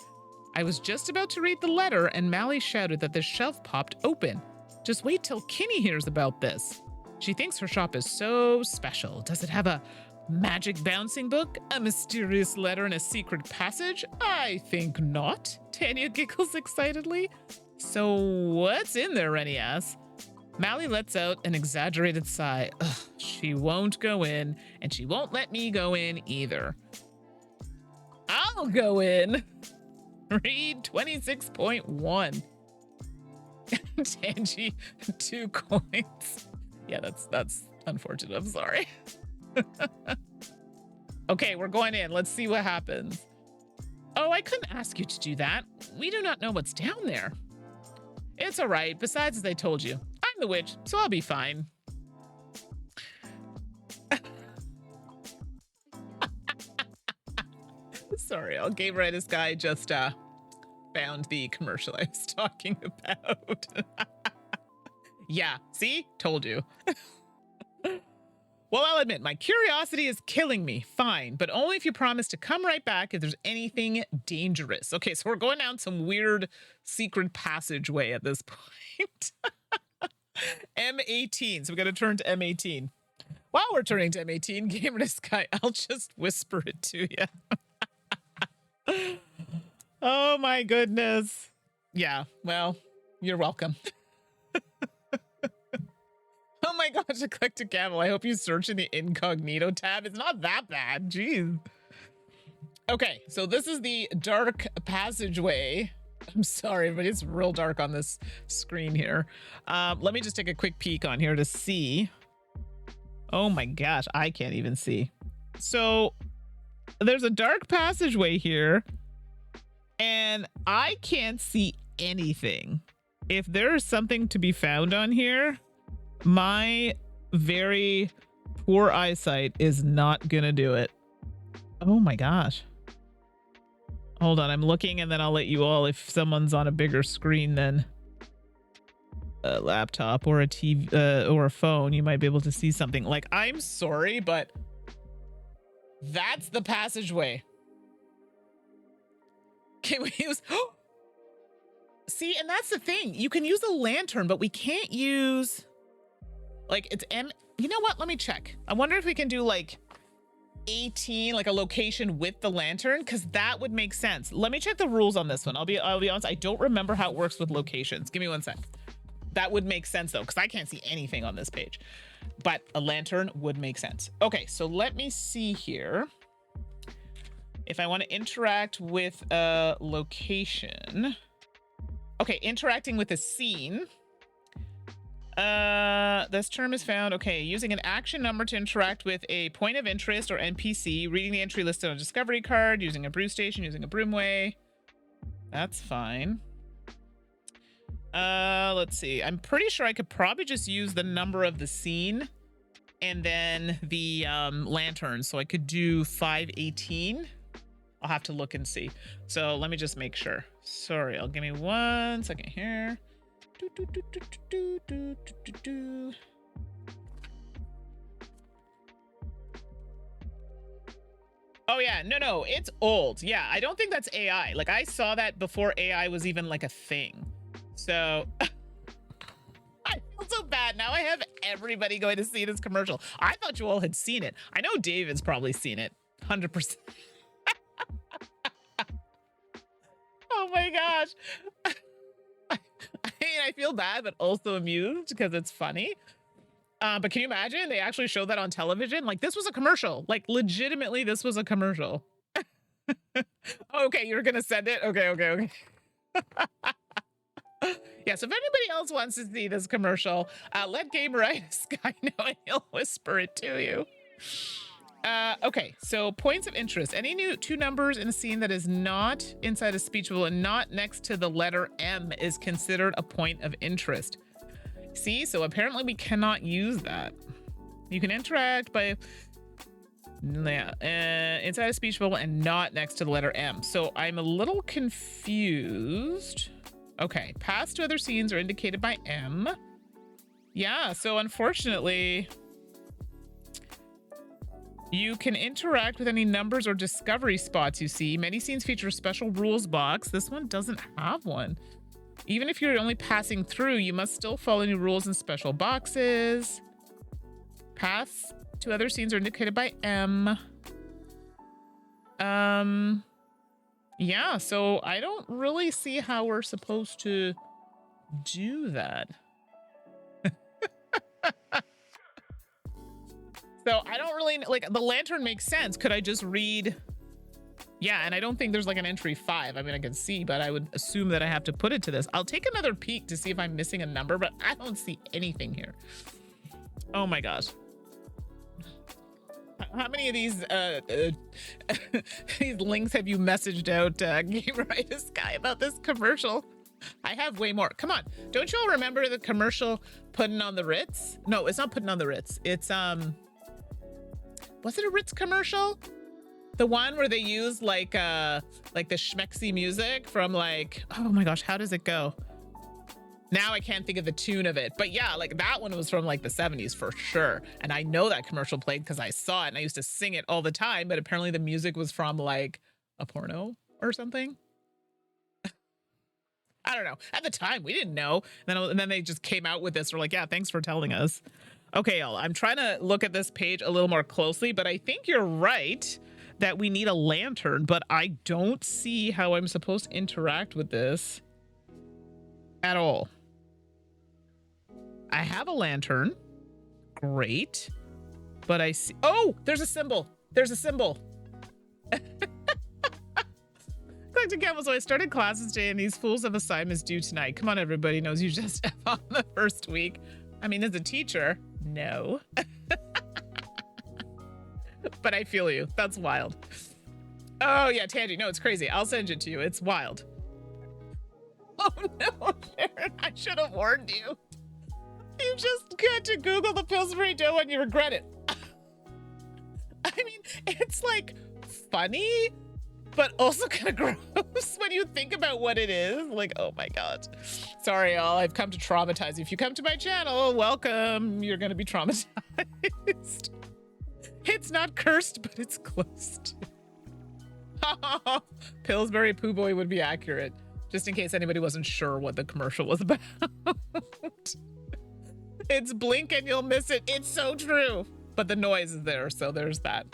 S1: I was just about to read the letter and Mally shouted that the shelf popped open. Just wait till Kinney hears about this. She thinks her shop is so special. Does it have a magic bouncing book, a mysterious letter, and a secret passage? I think not. Tanya giggles excitedly. So what's in there, Rennie asks. Mally lets out an exaggerated sigh. Ugh, she won't go in, and she won't let me go in either. I'll go in. Read 26.1. Tangy, 2 coins. Yeah, that's unfortunate. I'm sorry. Okay, we're going in. Let's see what happens. Oh, I couldn't ask you to do that. We do not know what's down there. It's all right. Besides, as I told you, I'm the witch, so I'll be fine. Sorry, our game rights guy just found the commercial I was talking about. Yeah, see? Told you. Well, I'll admit, my curiosity is killing me. Fine, but only if you promise to come right back if there's anything dangerous. Okay, so we're going down some weird secret passageway at this point. M18. So we got to turn to M18. While we're turning to M18, Gamer This Guy, I'll just whisper it to you. Oh my goodness. Yeah, well, you're welcome. Oh my gosh, I clicked a camel. I hope you search in the incognito tab. It's not that bad. Jeez. Okay, so this is the dark passageway. I'm sorry, but it's real dark on this screen here. Let me just take a quick peek on here to see. Oh my gosh, I can't even see. So there's a dark passageway here, and I can't see anything. If there is something to be found on here, my very poor eyesight is not gonna do it. Oh my gosh. Hold on, I'm looking and then I'll let you all, if someone's on a bigger screen than a laptop or a TV or a phone, you might be able to see something. Like, I'm sorry, but that's the passageway. Can we use... See, and that's the thing. You can use a lantern, but we can't use... Like, it's M... You know what? Let me check. I wonder if we can do, like, 18, like a location with the lantern, because that would make sense. Let me check the rules on this one. I'll be honest, I don't remember how it works with locations. Give me one sec. That would make sense, though, because I can't see anything on this page. But a lantern would make sense. Okay, so let me see here. If I want to interact with a location... Okay, interacting with a scene... this term is found, okay, using an action number to interact with a point of interest or NPC, reading the entry listed on a discovery card, using a brew station, using a broomway. That's fine. Let's see. I'm pretty sure I could probably just use the number of the scene and then the lantern. So I could do 518. I'll have to look and see. So let me just make sure. Sorry, I'll give me 1 second here. Oh yeah, no, it's old. Yeah, I don't think that's AI. Like, I saw that before AI was even like a thing. So I feel so bad. Now I have everybody going to see this commercial. I thought you all had seen it. I know David's probably seen it. 100%. Oh my gosh. I mean, I feel bad, but also amused because it's funny. But can you imagine? They actually showed that on television. Like, this was a commercial. Like, legitimately, this was a commercial. Okay, you're going to send it? Okay. Yeah, so if anybody else wants to see this commercial, let Gameritis Guy know and he'll whisper it to you. Okay, so points of interest. Any two numbers in a scene that is not inside a speech bubble and not next to the letter M is considered a point of interest. See, so apparently we cannot use that. You can interact by inside a speech bubble and not next to the letter M. So I'm a little confused. Okay, paths to other scenes are indicated by M. Yeah, so unfortunately... You can interact with any numbers or discovery spots you see. Many scenes feature a special rules box. This one doesn't have one. Even if you're only passing through, you must still follow any rules and special boxes. Paths to other scenes are indicated by M. Yeah, so I don't really see how we're supposed to do that. So I don't really, like, the lantern makes sense. Could I just read? Yeah, and I don't think there's like an entry 5. I mean, I can see, but I would assume that I have to put it to this. I'll take another peek to see if I'm missing a number, but I don't see anything here. Oh my gosh. How many of these these links have you messaged out, Gameritis guy, about this commercial? I have way more. Come on. Don't you all remember the commercial Putting on the Ritz? No, it's not Putting on the Ritz. It's, was it a Ritz commercial? The one where they use like the schmexy music from like, oh my gosh, how does it go? Now I can't think of the tune of it, but yeah, like that one was from like the 70s for sure. And I know that commercial played because I saw it and I used to sing it all the time, but apparently the music was from like a porno or something. I don't know. At the time, we didn't know. And then they just came out with this. We're like, yeah, thanks for telling us. Okay, y'all, I'm trying to look at this page a little more closely, but I think you're right that we need a lantern, but I don't see how I'm supposed to interact with this at all. I have a lantern. Great. But I see, oh, there's a symbol. There's a symbol. Collecting Campbell, so I started classes today and these fools have assignments due tonight. Come on, everybody knows you just have on the first week. I mean, as a teacher, no. But I feel you. That's wild. Oh, yeah, Tangy. No, it's crazy. I'll send it to you. It's wild. Oh, no, Sharon. I should have warned you. You just got to Google the Pillsbury dough and you regret it. I mean, it's like funny, but also kind of gross when you think about what it is. Like, oh my God. Sorry, y'all. I've come to traumatize you. If you come to my channel, welcome. You're going to be traumatized. It's not cursed, but it's close to. Pillsbury Poo Boy would be accurate, just in case anybody wasn't sure what the commercial was about. It's blink and you'll miss it. It's so true. But the noise is there, so there's that.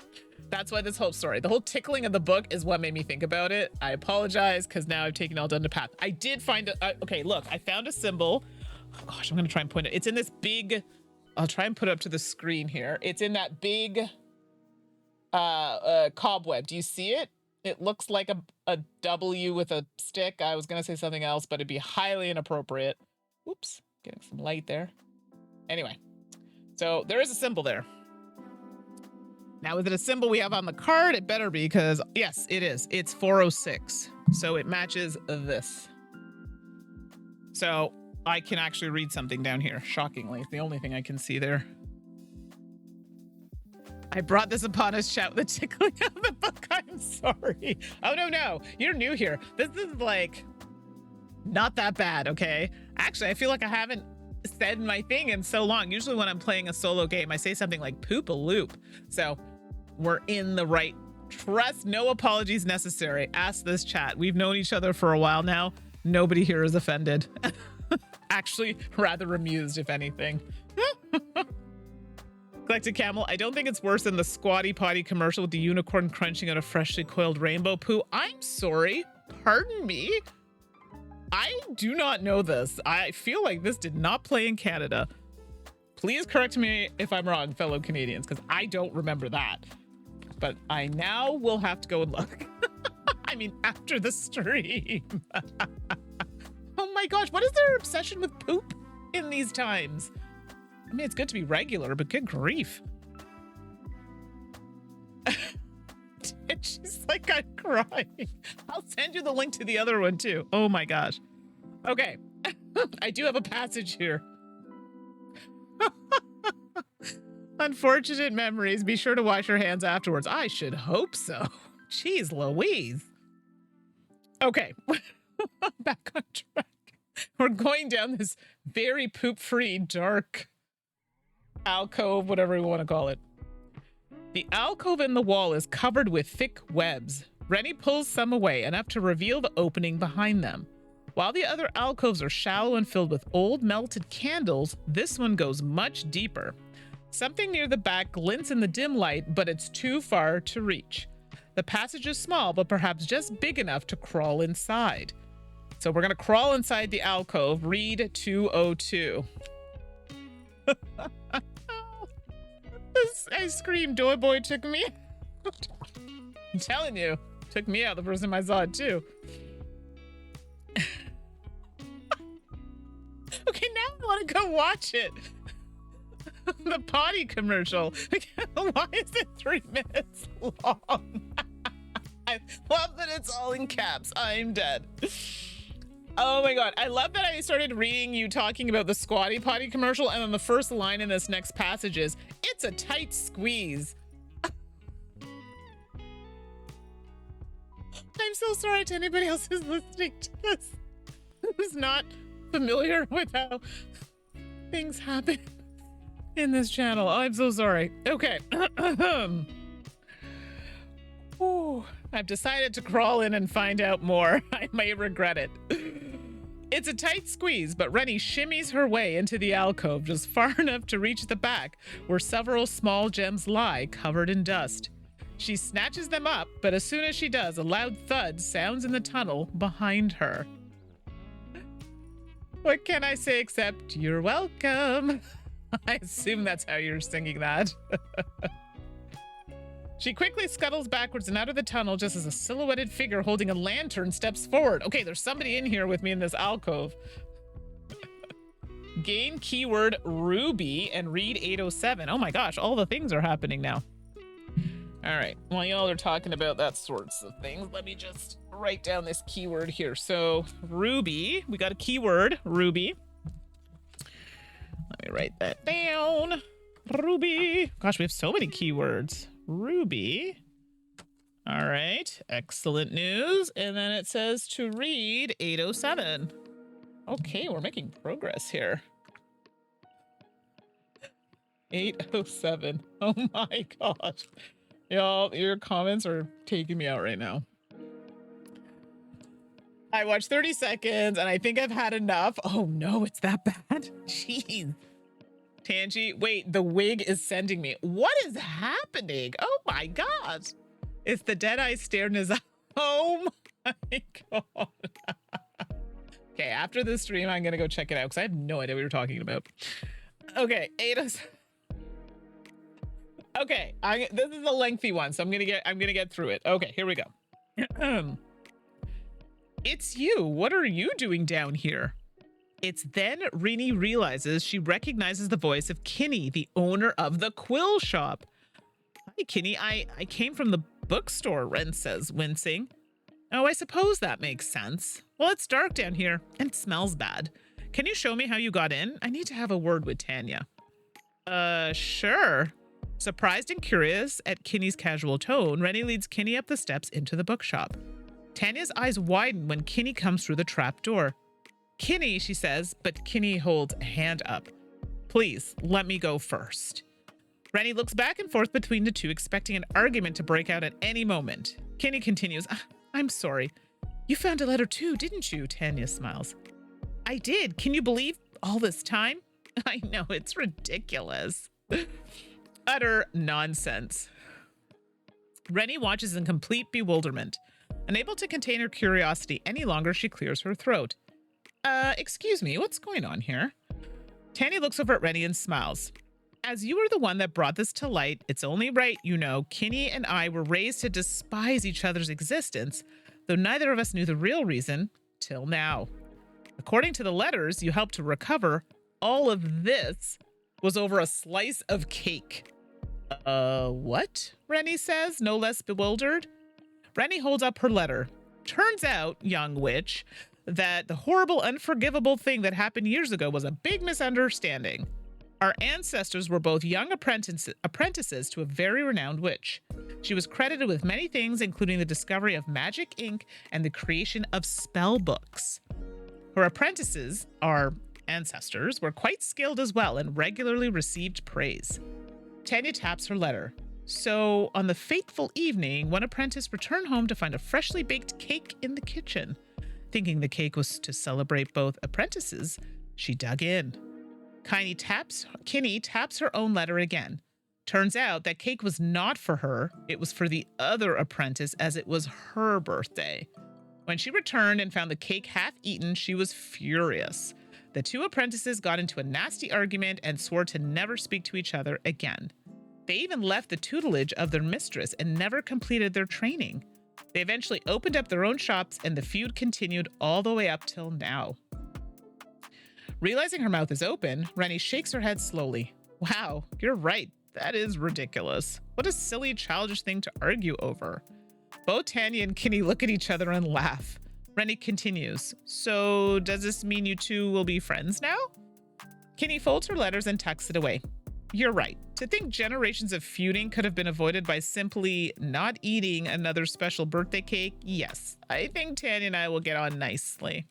S1: That's why this whole story, the whole tickling of the book is what made me think about it. I apologize, because now I've taken all down the path. I did find it. Okay, look, I found a symbol. Oh gosh, I'm going to try and point it. It's in this big, I'll try and put it up to the screen here. It's in that big cobweb. Do you see it? It looks like a W with a stick. I was going to say something else, but it'd be highly inappropriate. Oops, getting some light there. Anyway, so there is a symbol there. Now, is it a symbol we have on the card? It better be, because yes, it is. It's 406. So it matches this. So I can actually read something down here. Shockingly, it's the only thing I can see there. I brought this upon us, chat, with the tickling of the book. I'm sorry. Oh, no. You're new here. This is like not that bad, okay? Actually, I feel like I haven't said my thing in so long. Usually when I'm playing a solo game, I say something like poop a loop. So we're in the right. Trust, no apologies necessary. Ask this chat. We've known each other for a while now. Nobody here is offended. Actually, rather amused, if anything. Collected Camel, I don't think it's worse than the Squatty Potty commercial with the unicorn crunching on a freshly coiled rainbow poo. I'm sorry. Pardon me? I do not know this. I feel like this did not play in Canada. Please correct me if I'm wrong, fellow Canadians, because I don't remember that. But I now will have to go and look. I mean, after the stream. Oh my gosh, what is their obsession with poop in these times? I mean, it's good to be regular, but good grief. She's like, I'm crying. I'll send you the link to the other one too. Oh my gosh. Okay. I do have a passage here. Unfortunate memories. Be sure to wash your hands afterwards. I should hope so. Jeez Louise. Okay. Back on track. We're going down this very poop-free, dark alcove, whatever we want to call it. The alcove in the wall is covered with thick webs. Rennie pulls some away, enough to reveal the opening behind them. While the other alcoves are shallow and filled with old melted candles, this one goes much deeper. Something near the back glints in the dim light, but it's too far to reach. The passage is small, but perhaps just big enough to crawl inside. So we're going to crawl inside the alcove. Read 202. I screamed, Doy Boy took me out. I'm telling you, took me out the first time I saw it too. Okay, now I want to go watch it. The potty commercial. Why is it 3 minutes long? I love that it's all in caps. I'm dead. Oh my god. I love that I started reading you talking about the squatty potty commercial, and then the first line in this next passage is, it's a tight squeeze. I'm so sorry to anybody else who's listening to this, who's not familiar with how things happen in this channel. I'm so sorry. Okay. Ooh, I've decided to crawl in and find out more. I may regret it. It's a tight squeeze, but Rennie shimmies her way into the alcove just far enough to reach the back, where several small gems lie, covered in dust. She snatches them up, but as soon as she does, a loud thud sounds in the tunnel behind her. What can I say except you're welcome? I assume that's how you're singing that. She quickly scuttles backwards and out of the tunnel just as a silhouetted figure holding a lantern steps forward. Okay, there's somebody in here with me in this alcove. Gain keyword Ruby and read 807. Oh my gosh, all the things are happening now. All right, while y'all are talking about that sorts of things, let me just write down this keyword here. So Ruby, we got a keyword, Ruby. Let me write that down. Ruby. Gosh, we have so many keywords. Ruby. All right, excellent news. And then it says to read 807. Okay, we're making progress here. 807. Oh my gosh. Y'all, your comments are taking me out right now. I watched 30 seconds and I think I've had enough. Oh no, it's that bad? Jeez. Tangy, wait, the wig is sending me. What is happening? Oh my God. It's the dead eye stare in his eye. Oh my God. Okay, after this stream, I'm gonna go check it out because I have no idea what you're talking about. Okay, okay, this is a lengthy one, so I'm gonna get through it. Okay, here we go. It's you. What are you doing down here? It's then Rennie realizes she recognizes the voice of Kinney, the owner of the quill shop. Hi, Kinney. I came from the bookstore, Ren says, wincing. Oh, I suppose that makes sense. Well, it's dark down here and smells bad. Can you show me how you got in? I need to have a word with Tanya. Sure. Surprised and curious at Kinney's casual tone, Rennie leads Kinney up the steps into the bookshop. Tanya's eyes widen when Kinney comes through the trap door. Kinney, she says, but Kinney holds a hand up. Please, let me go first. Rennie looks back and forth between the two, expecting an argument to break out at any moment. Kinney continues, I'm sorry. You found a letter too, didn't you? Tanya smiles. I did. Can you believe all this time? I know, it's ridiculous. Utter nonsense. Rennie watches in complete bewilderment. Unable to contain her curiosity any longer, she clears her throat. Excuse me, what's going on here? Tanya looks over at Rennie and smiles. As you were the one that brought this to light, it's only right, you know, Kinney and I were raised to despise each other's existence, though neither of us knew the real reason till now. According to the letters you helped to recover, all of this was over a slice of cake. What? Rennie says, no less bewildered. Rennie holds up her letter. Turns out, young witch, that the horrible, unforgivable thing that happened years ago was a big misunderstanding. Our ancestors were both young apprentices to a very renowned witch. She was credited with many things, including the discovery of magic ink and the creation of spell books. Her apprentices, our ancestors, were quite skilled as well and regularly received praise. Tanya taps her letter. So, on the fateful evening, one apprentice returned home to find a freshly baked cake in the kitchen. Thinking the cake was to celebrate both apprentices, she dug in. Kinney taps her own letter again. Turns out that cake was not for her, it was for the other apprentice as it was her birthday. When she returned and found the cake half eaten, she was furious. The two apprentices got into a nasty argument and swore to never speak to each other again. They even left the tutelage of their mistress and never completed their training. They eventually opened up their own shops and the feud continued all the way up till now. Realizing her mouth is open, Rennie shakes her head slowly. Wow, you're right. That is ridiculous. What a silly, childish thing to argue over. Both Tanya and Kinney look at each other and laugh. Rennie continues. So, does this mean you two will be friends now? Kinney folds her letters and tucks it away. You're right. To think generations of feuding could have been avoided by simply not eating another special birthday cake, yes. I think Tanya and I will get on nicely.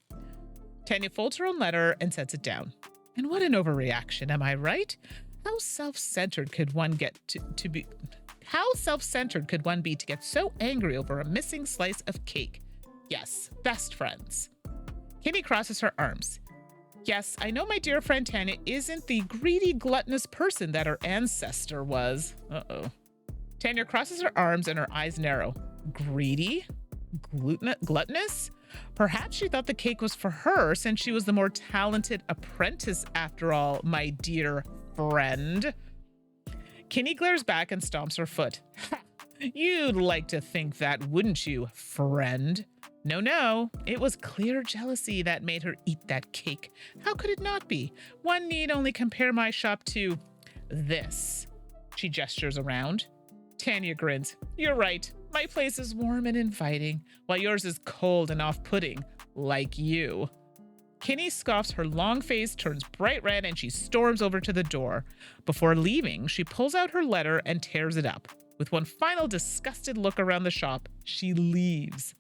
S1: Tanya folds her own letter and sets it down. And what an overreaction, am I right? How self-centered could one get to be? How self-centered could one be to get so angry over a missing slice of cake? Yes, best friends. Kinney crosses her arms. Yes, I know my dear friend Tanya isn't the greedy, gluttonous person that her ancestor was. Uh-oh. Tanya crosses her arms and her eyes narrow. Greedy? Gluttonous? Perhaps she thought the cake was for her since she was the more talented apprentice after all, my dear friend. Kinney glares back and stomps her foot. You'd like to think that, wouldn't you, friend? No, it was clear jealousy that made her eat that cake. How could it not be? One need only compare my shop to this. She gestures around. Tanya grins. You're right. My place is warm and inviting, while yours is cold and off-putting, like you. Kinney scoffs, her long face turns bright red, and she storms over to the door. Before leaving, she pulls out her letter and tears it up. With one final disgusted look around the shop, she leaves.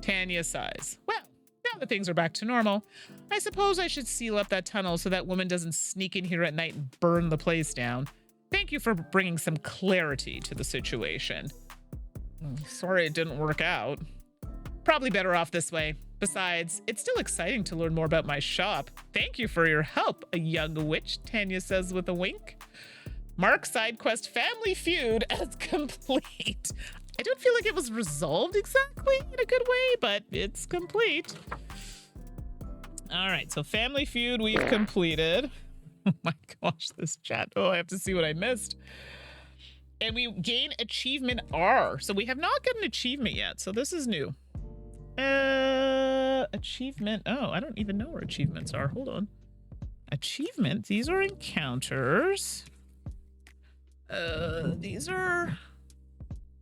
S1: Tanya sighs. Well, now that things are back to normal, I suppose I should seal up that tunnel so that woman doesn't sneak in here at night and burn the place down. Thank you for bringing some clarity to the situation. Sorry it didn't work out. Probably better off this way. Besides, it's still exciting to learn more about my shop. Thank you for your help, a young witch, Tanya says with a wink. Mark side quest family feud as complete. I don't feel like it was resolved exactly in a good way, but it's complete. All right, so family feud we've completed. Oh my gosh, this chat. Oh, I have to see what I missed. And we gain achievement R. So we have not gotten an achievement yet, so this is new. Achievement. Oh, I don't even know where achievements are. Hold on. Achievement. These are encounters. These are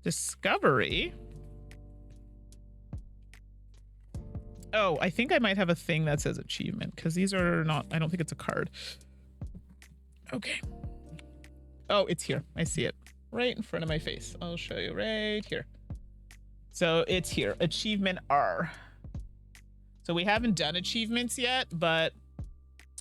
S1: discovery. Oh, I think I might have a thing that says achievement because these are not, I don't think it's a card. Okay. Oh, it's here. I see it right in front of my face. I'll show you right here. So it's here, achievement R. So we haven't done achievements yet, but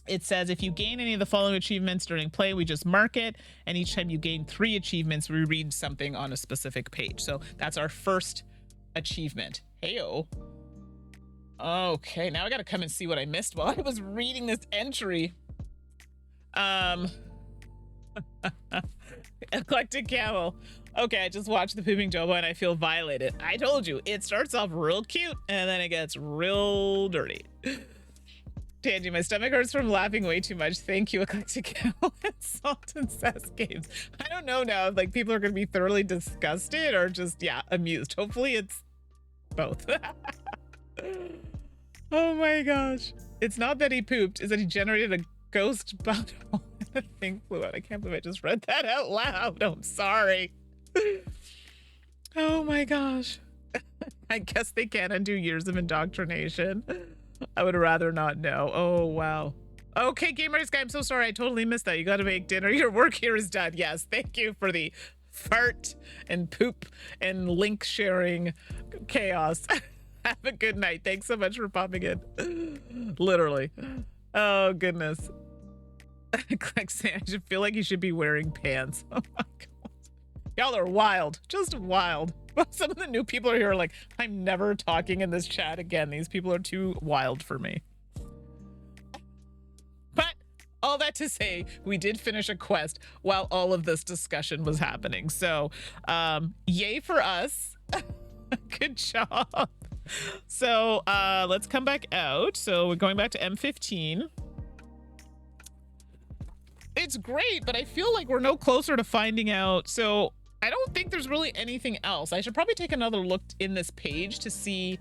S1: it says if you gain any of the following achievements during play, we just mark it. And each time you gain 3 achievements, we read something on a specific page. So that's our first achievement. Heyo. Okay, now I gotta come and see what I missed while I was reading this entry. Eclectic camel. Okay, I just watched the pooping Jobo and I feel violated. I told you, it starts off real cute and then it gets real dirty. Tangy, my stomach hurts from laughing way too much. Thank you, Eclectic Camel and Salt and Sass Games. I don't know now if like people are gonna be thoroughly disgusted or just, yeah, amused. Hopefully it's both. Oh my gosh. It's not that he pooped, it's that he generated a ghost bubble and the thing flew out. I can't believe I just read that out loud. I'm sorry. Oh my gosh. I guess they can't undo years of indoctrination. I would rather not know. Oh, wow. Okay, Gamers Guy, I'm so sorry. I totally missed that. You got to make dinner. Your work here is done. Yes, thank you for the fart and poop and link sharing chaos. Have a good night. Thanks so much for popping in. Literally. Oh, goodness. Like saying I should feel like you should be wearing pants. Oh my God. Y'all are wild. Just wild. Some of the new people are here like, I'm never talking in this chat again. These people are too wild for me. But all that to say, we did finish a quest while all of this discussion was happening. So, yay for us. Good job. So, let's come back out. So we're going back to M15. It's great, but I feel like we're no closer to finding out. So I don't think there's really anything else. I should probably take another look in this page to see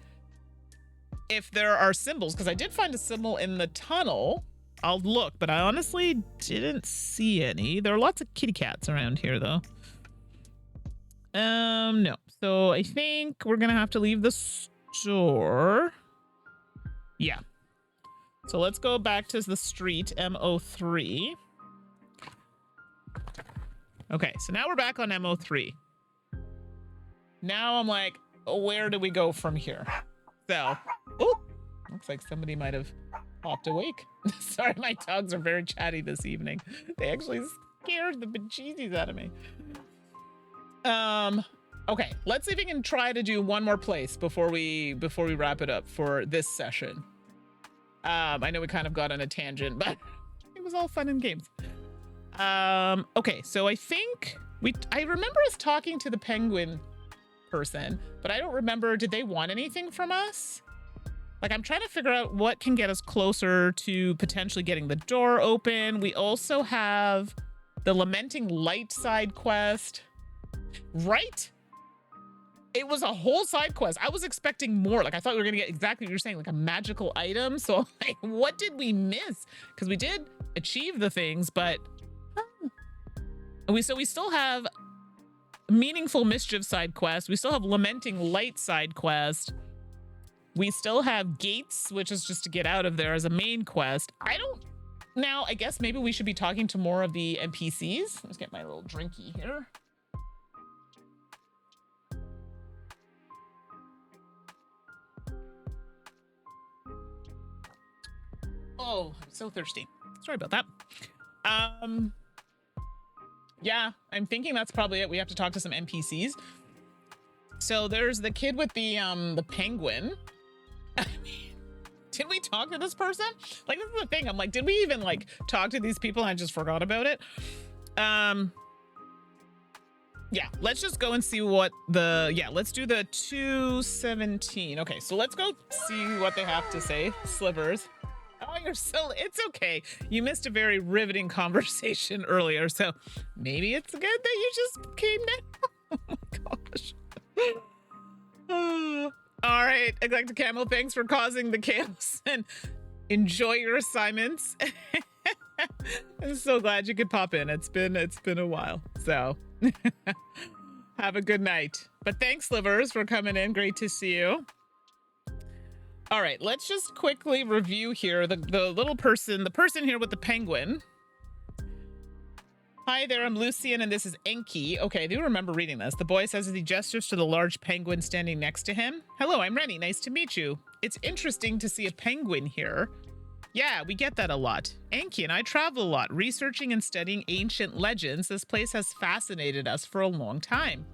S1: if there are symbols, because I did find a symbol in the tunnel. I'll look, but I honestly didn't see any. There are lots of kitty cats around here, though. No. So I think we're gonna have to leave the store. Yeah. So let's go back to the street, MO3. Okay, so now we're back on MO3. Now I'm like, where do we go from here? So, oh, looks like somebody might have popped awake. Sorry, my dogs are very chatty this evening. They actually scared the bejesus out of me. Okay, let's see if we can try to do one more place before we wrap it up for this session. I know we kind of got on a tangent, but it was all fun and games. Okay, so I think I remember us talking to the penguin person, but I don't remember, did they want anything from us? Like, I'm trying to figure out what can get us closer to potentially getting the door open. We also have the Lamenting Light side quest, right? It was a whole side quest. I was expecting more. Like, I thought we were going to get exactly what you're saying, like a magical item. So, like, what did we miss? Because we did achieve the things, but we still have Meaningful Mischief side quest. We still have Lamenting Light side quest. We still have Gates, which is just to get out of there as a main quest. Now, I guess maybe we should be talking to more of the NPCs. Let's get my little drinky here. Oh, I'm so thirsty. Sorry about that. Yeah, I'm thinking that's probably it. We have to talk to some NPCs. So there's the kid with the penguin. I mean, did we talk to this person? Like, this is the thing. I'm like, did we even like talk to these people and I just forgot about it? Yeah, let's just go and see what let's do the 217. Okay, so let's go see what they have to say. Slivers. Oh, it's okay. You missed a very riveting conversation earlier, so maybe it's good that you just came down. Oh my gosh. All right, Eclectic Camel, thanks for causing the chaos and enjoy your assignments. I'm so glad you could pop in. It's been a while, so have a good night. But thanks, Slivers, for coming in. Great to see you. All right, let's just quickly review here the little person, the person here with the penguin. Hi there, I'm Lucian, and this is Enki. Okay, I do remember reading this. The boy says as he gestures to the large penguin standing next to him. Hello, I'm Rennie. Nice to meet you. It's interesting to see a penguin here. Yeah, we get that a lot. Enki and I travel a lot, researching and studying ancient legends. This place has fascinated us for a long time.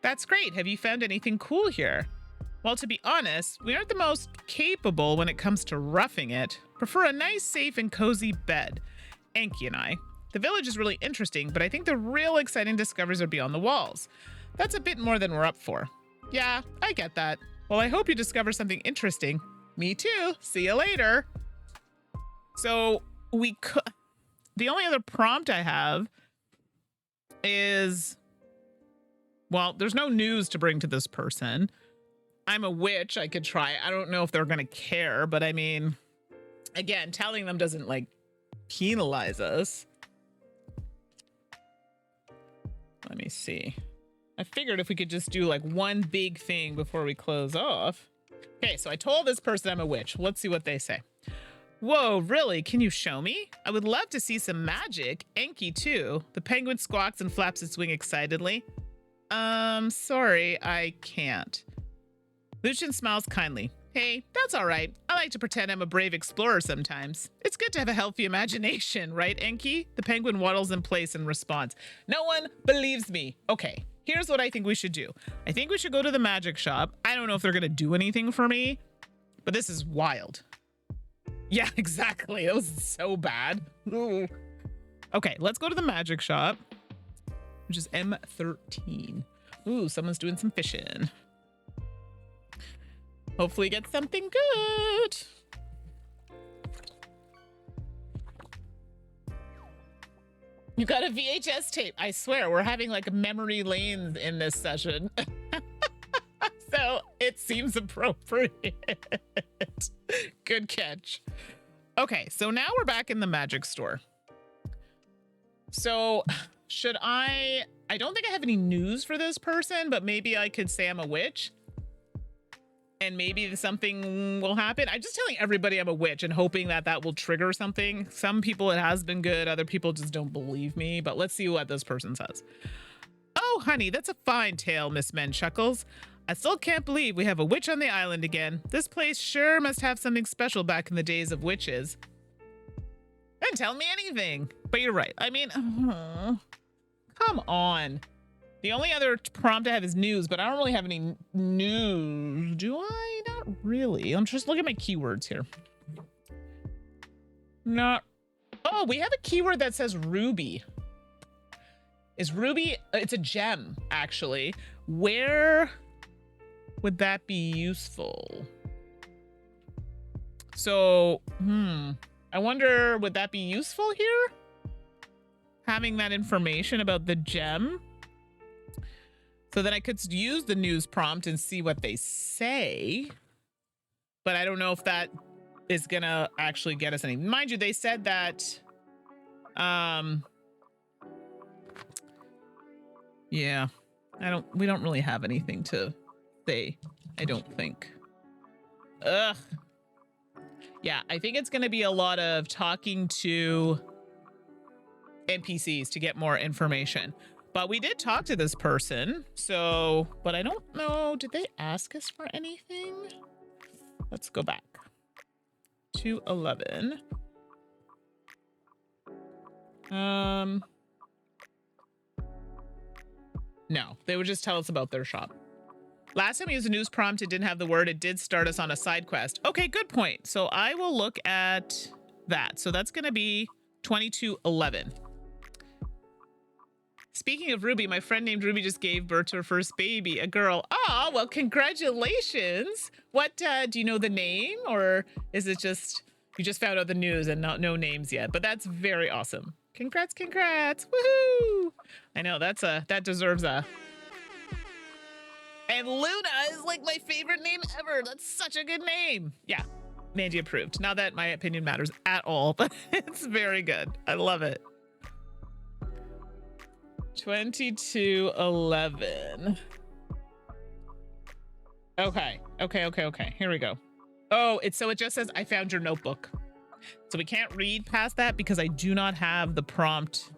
S1: That's great. Have you found anything cool here? Well, to be honest, we aren't the most capable when it comes to roughing it. Prefer a nice, safe, and cozy bed. Enki and I. The village is really interesting, but I think the real exciting discoveries are beyond the walls. That's a bit more than we're up for. Yeah, I get that. Well, I hope you discover something interesting. Me too. See you later. So the only other prompt I have is, well, there's no news to bring to this person. I'm a witch. I could try. I don't know if they're going to care, but I mean, again, telling them doesn't like penalize us. Let me see. I figured if we could just do like one big thing before we close off. Okay, so I told this person I'm a witch. Let's see what they say. Whoa, really? Can you show me? I would love to see some magic. Enki too. The penguin squawks and flaps its wing excitedly. Sorry, I can't. Lucian smiles kindly. Hey, that's all right. I like to pretend I'm a brave explorer sometimes. It's good to have a healthy imagination, right, Enki? The penguin waddles in place in response. No one believes me. Okay, here's what I think we should do. I think we should go to the magic shop. I don't know if they're going to do anything for me, but this is wild. Yeah, exactly. That was so bad. Ooh. Okay, let's go to the magic shop, which is M13. Ooh, someone's doing some fishing. Hopefully get something good. You got a VHS tape. I swear, we're having like memory lanes in this session. So it seems appropriate. Good catch. Okay, so now we're back in the magic store. So should I don't think I have any news for this person, but maybe I could say I'm a witch. And maybe something will happen. I'm just telling everybody I'm a witch and hoping that that will trigger something. Some people it has been good. Other people just don't believe me. But let's see what this person says. Oh, honey, that's a fine tale, Miss Men Chuckles. I still can't believe we have a witch on the island again. This place sure must have something special back in the days of witches. Didn't tell me anything. But you're right. I mean, come on. The only other prompt I have is news, but I don't really have any news. Do I? Not really. I'm just looking at my keywords here. Not. Oh, we have a keyword that says ruby. Is ruby? It's a gem, actually. Where would that be useful? So, I wonder, would that be useful here? Having that information about the gem? So then I could use the news prompt and see what they say. But I don't know if that is gonna actually get us anything. Mind you, they said that, yeah, we don't really have anything to say, I don't think. Ugh. Yeah, I think it's gonna be a lot of talking to NPCs to get more information. But we did talk to this person, so, but I don't know, did they ask us for anything? Let's go back to 11. No, they would just tell us about their shop. Last time we used a news prompt, it didn't have the word. It did start us on a side quest. Okay, good point. So I will look at that. So that's going to be 2211. Speaking of Ruby, my friend named Ruby just gave birth to her first baby, a girl. Oh, well, congratulations. What, do you know the name, or is it just, you just found out the news and no names yet? But that's very awesome. Congrats, congrats. Woohoo. I know that deserves a. And Luna is like my favorite name ever. That's such a good name. Yeah, Mandi approved. Not that my opinion matters at all, but it's very good. I love it. 2211. Okay. Here we go. Oh, it just says, I found your notebook. So we can't read past that because I do not have the prompt.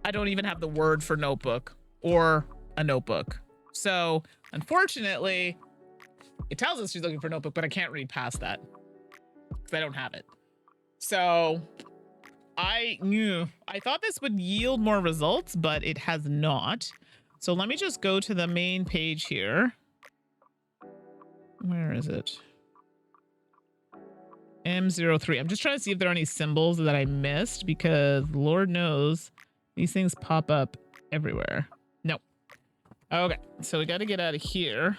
S1: I don't even have the word for notebook or a notebook. So unfortunately, it tells us she's looking for a notebook, but I can't read past that because I don't have it. So I thought this would yield more results, but it has not. So let me just go to the main page here. Where is it? M03. I'm just trying to see if there are any symbols that I missed, because Lord knows these things pop up everywhere. Nope. Okay, so we got to get out of here.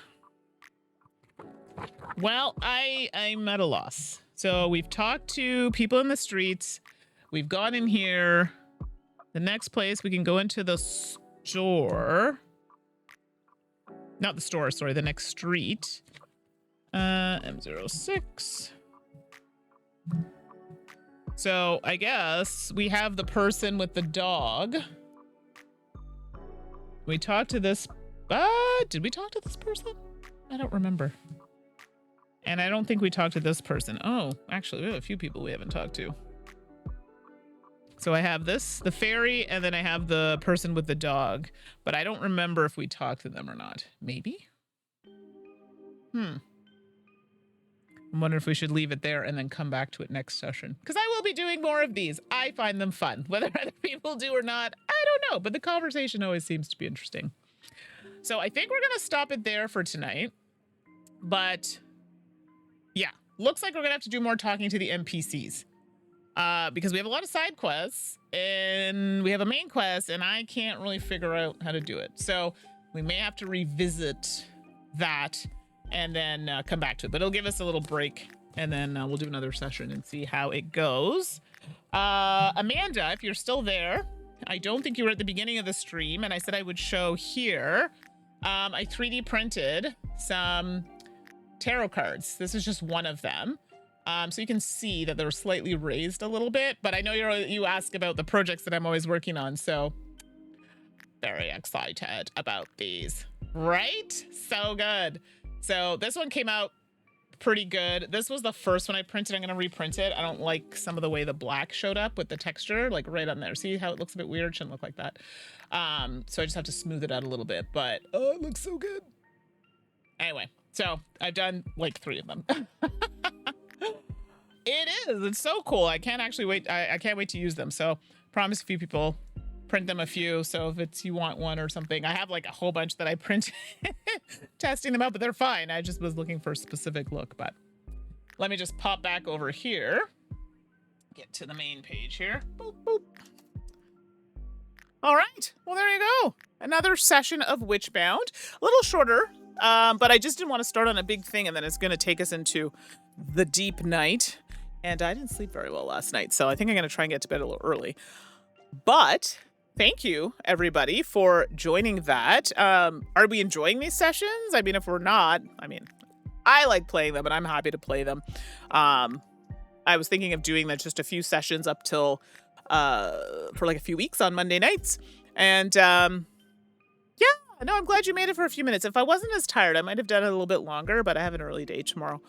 S1: Well, I'm at a loss. So we've talked to people in the streets. We've gone in here. The next place we can go into the store. Not the store, sorry, the next street. M06. So I guess we have the person with the dog. We talked to this, did we talk to this person? I don't remember. And I don't think we talked to this person. Oh, actually, we have a few people we haven't talked to. So I have this, the fairy, and then I have the person with the dog. But I don't remember if we talked to them or not. Maybe? I'm wondering if we should leave it there and then come back to it next session. Because I will be doing more of these. I find them fun. Whether other people do or not, I don't know. But the conversation always seems to be interesting. So I think we're going to stop it there for tonight. But yeah, looks like we're going to have to do more talking to the NPCs. Because we have a lot of side quests and we have a main quest and I can't really figure out how to do it. So we may have to revisit that and then come back to it. But it'll give us a little break and then we'll do another session and see how it goes. Amanda, if you're still there, I don't think you were at the beginning of the stream and I said I would show here. I 3D printed some tarot cards. This is just one of them. So you can see that they're slightly raised a little bit, but I know you ask about the projects that I'm always working on, so very excited about these. Right? So good. So this one came out pretty good. This was the first one I printed. I'm going to reprint it. I don't like some of the way the black showed up with the texture, like right on there. See how it looks a bit weird? Shouldn't look like that. So I just have to smooth it out a little bit, but oh, it looks so good. Anyway, so I've done like 3 of them. It is. It's so cool. I can't actually wait. I can't wait to use them. So promise a few people, print them a few. So if it's you want one or something, I have like a whole bunch that I printed testing them out, but they're fine. I just was looking for a specific look. But let me just pop back over here. Get to the main page here. Boop, boop. All right. Well, there you go. Another session of Witchbound. A little shorter, but I just didn't want to start on a big thing and then it's going to take us into the deep night. And I didn't sleep very well last night, so I think I'm going to try and get to bed a little early. But thank you, everybody, for joining that. Are we enjoying these sessions? I mean, if we're not, I mean, I like playing them, and I'm happy to play them. I was thinking of doing that just a few sessions up till for like a few weeks on Monday nights. And yeah, no, I'm glad you made it for a few minutes. If I wasn't as tired, I might have done it a little bit longer, but I have an early day tomorrow.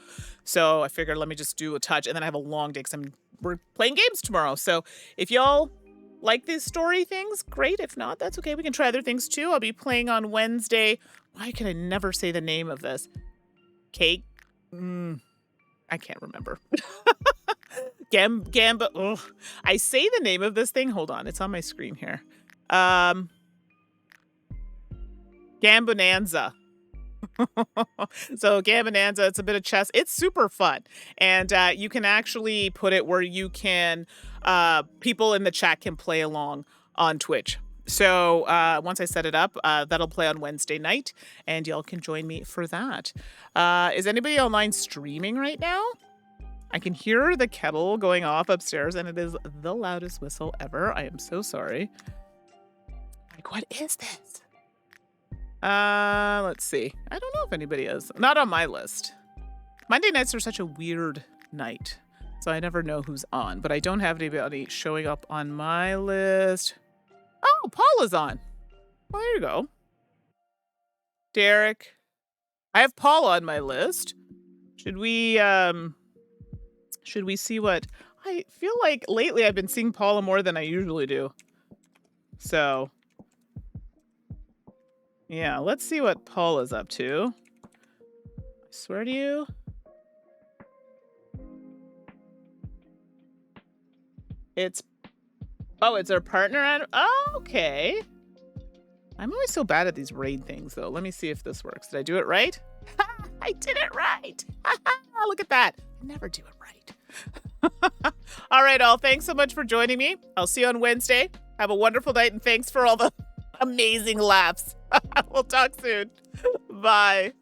S1: So I figured let me just do a touch, and then I have a long day because we're playing games tomorrow. So if y'all like these story things, great. If not, that's okay. We can try other things too. I'll be playing on Wednesday. Why can I never say the name of this? Cake? I can't remember. Gamba. Ugh. I say the name of this thing. Hold on. It's on my screen here. Gambonanza. So Gambonanza, it's a bit of chess. It's super fun. And you can actually put it where you can, people in the chat can play along on Twitch. So once I set it up, that'll play on Wednesday night and y'all can join me for that. Is anybody online streaming right now? I can hear the kettle going off upstairs and it is the loudest whistle ever. I am so sorry. Like, what is this? Let's see. I don't know if anybody is. Not on my list. Monday nights are such a weird night, so I never know who's on, but I don't have anybody showing up on my list. Oh, Paula's on. Well, there you go. Derek. I have Paula on my list. Should we see what... I feel like lately I've been seeing Paula more than I usually do. So... yeah, let's see what Paula's up to. I swear to you. It's her partner. Oh, okay. I'm always so bad at these raid things, though. Let me see if this works. Did I do it right? I did it right. Look at that. I never do it right. All right, all. Thanks so much for joining me. I'll see you on Wednesday. Have a wonderful night, and thanks for all the amazing laughs. We'll talk soon. Bye.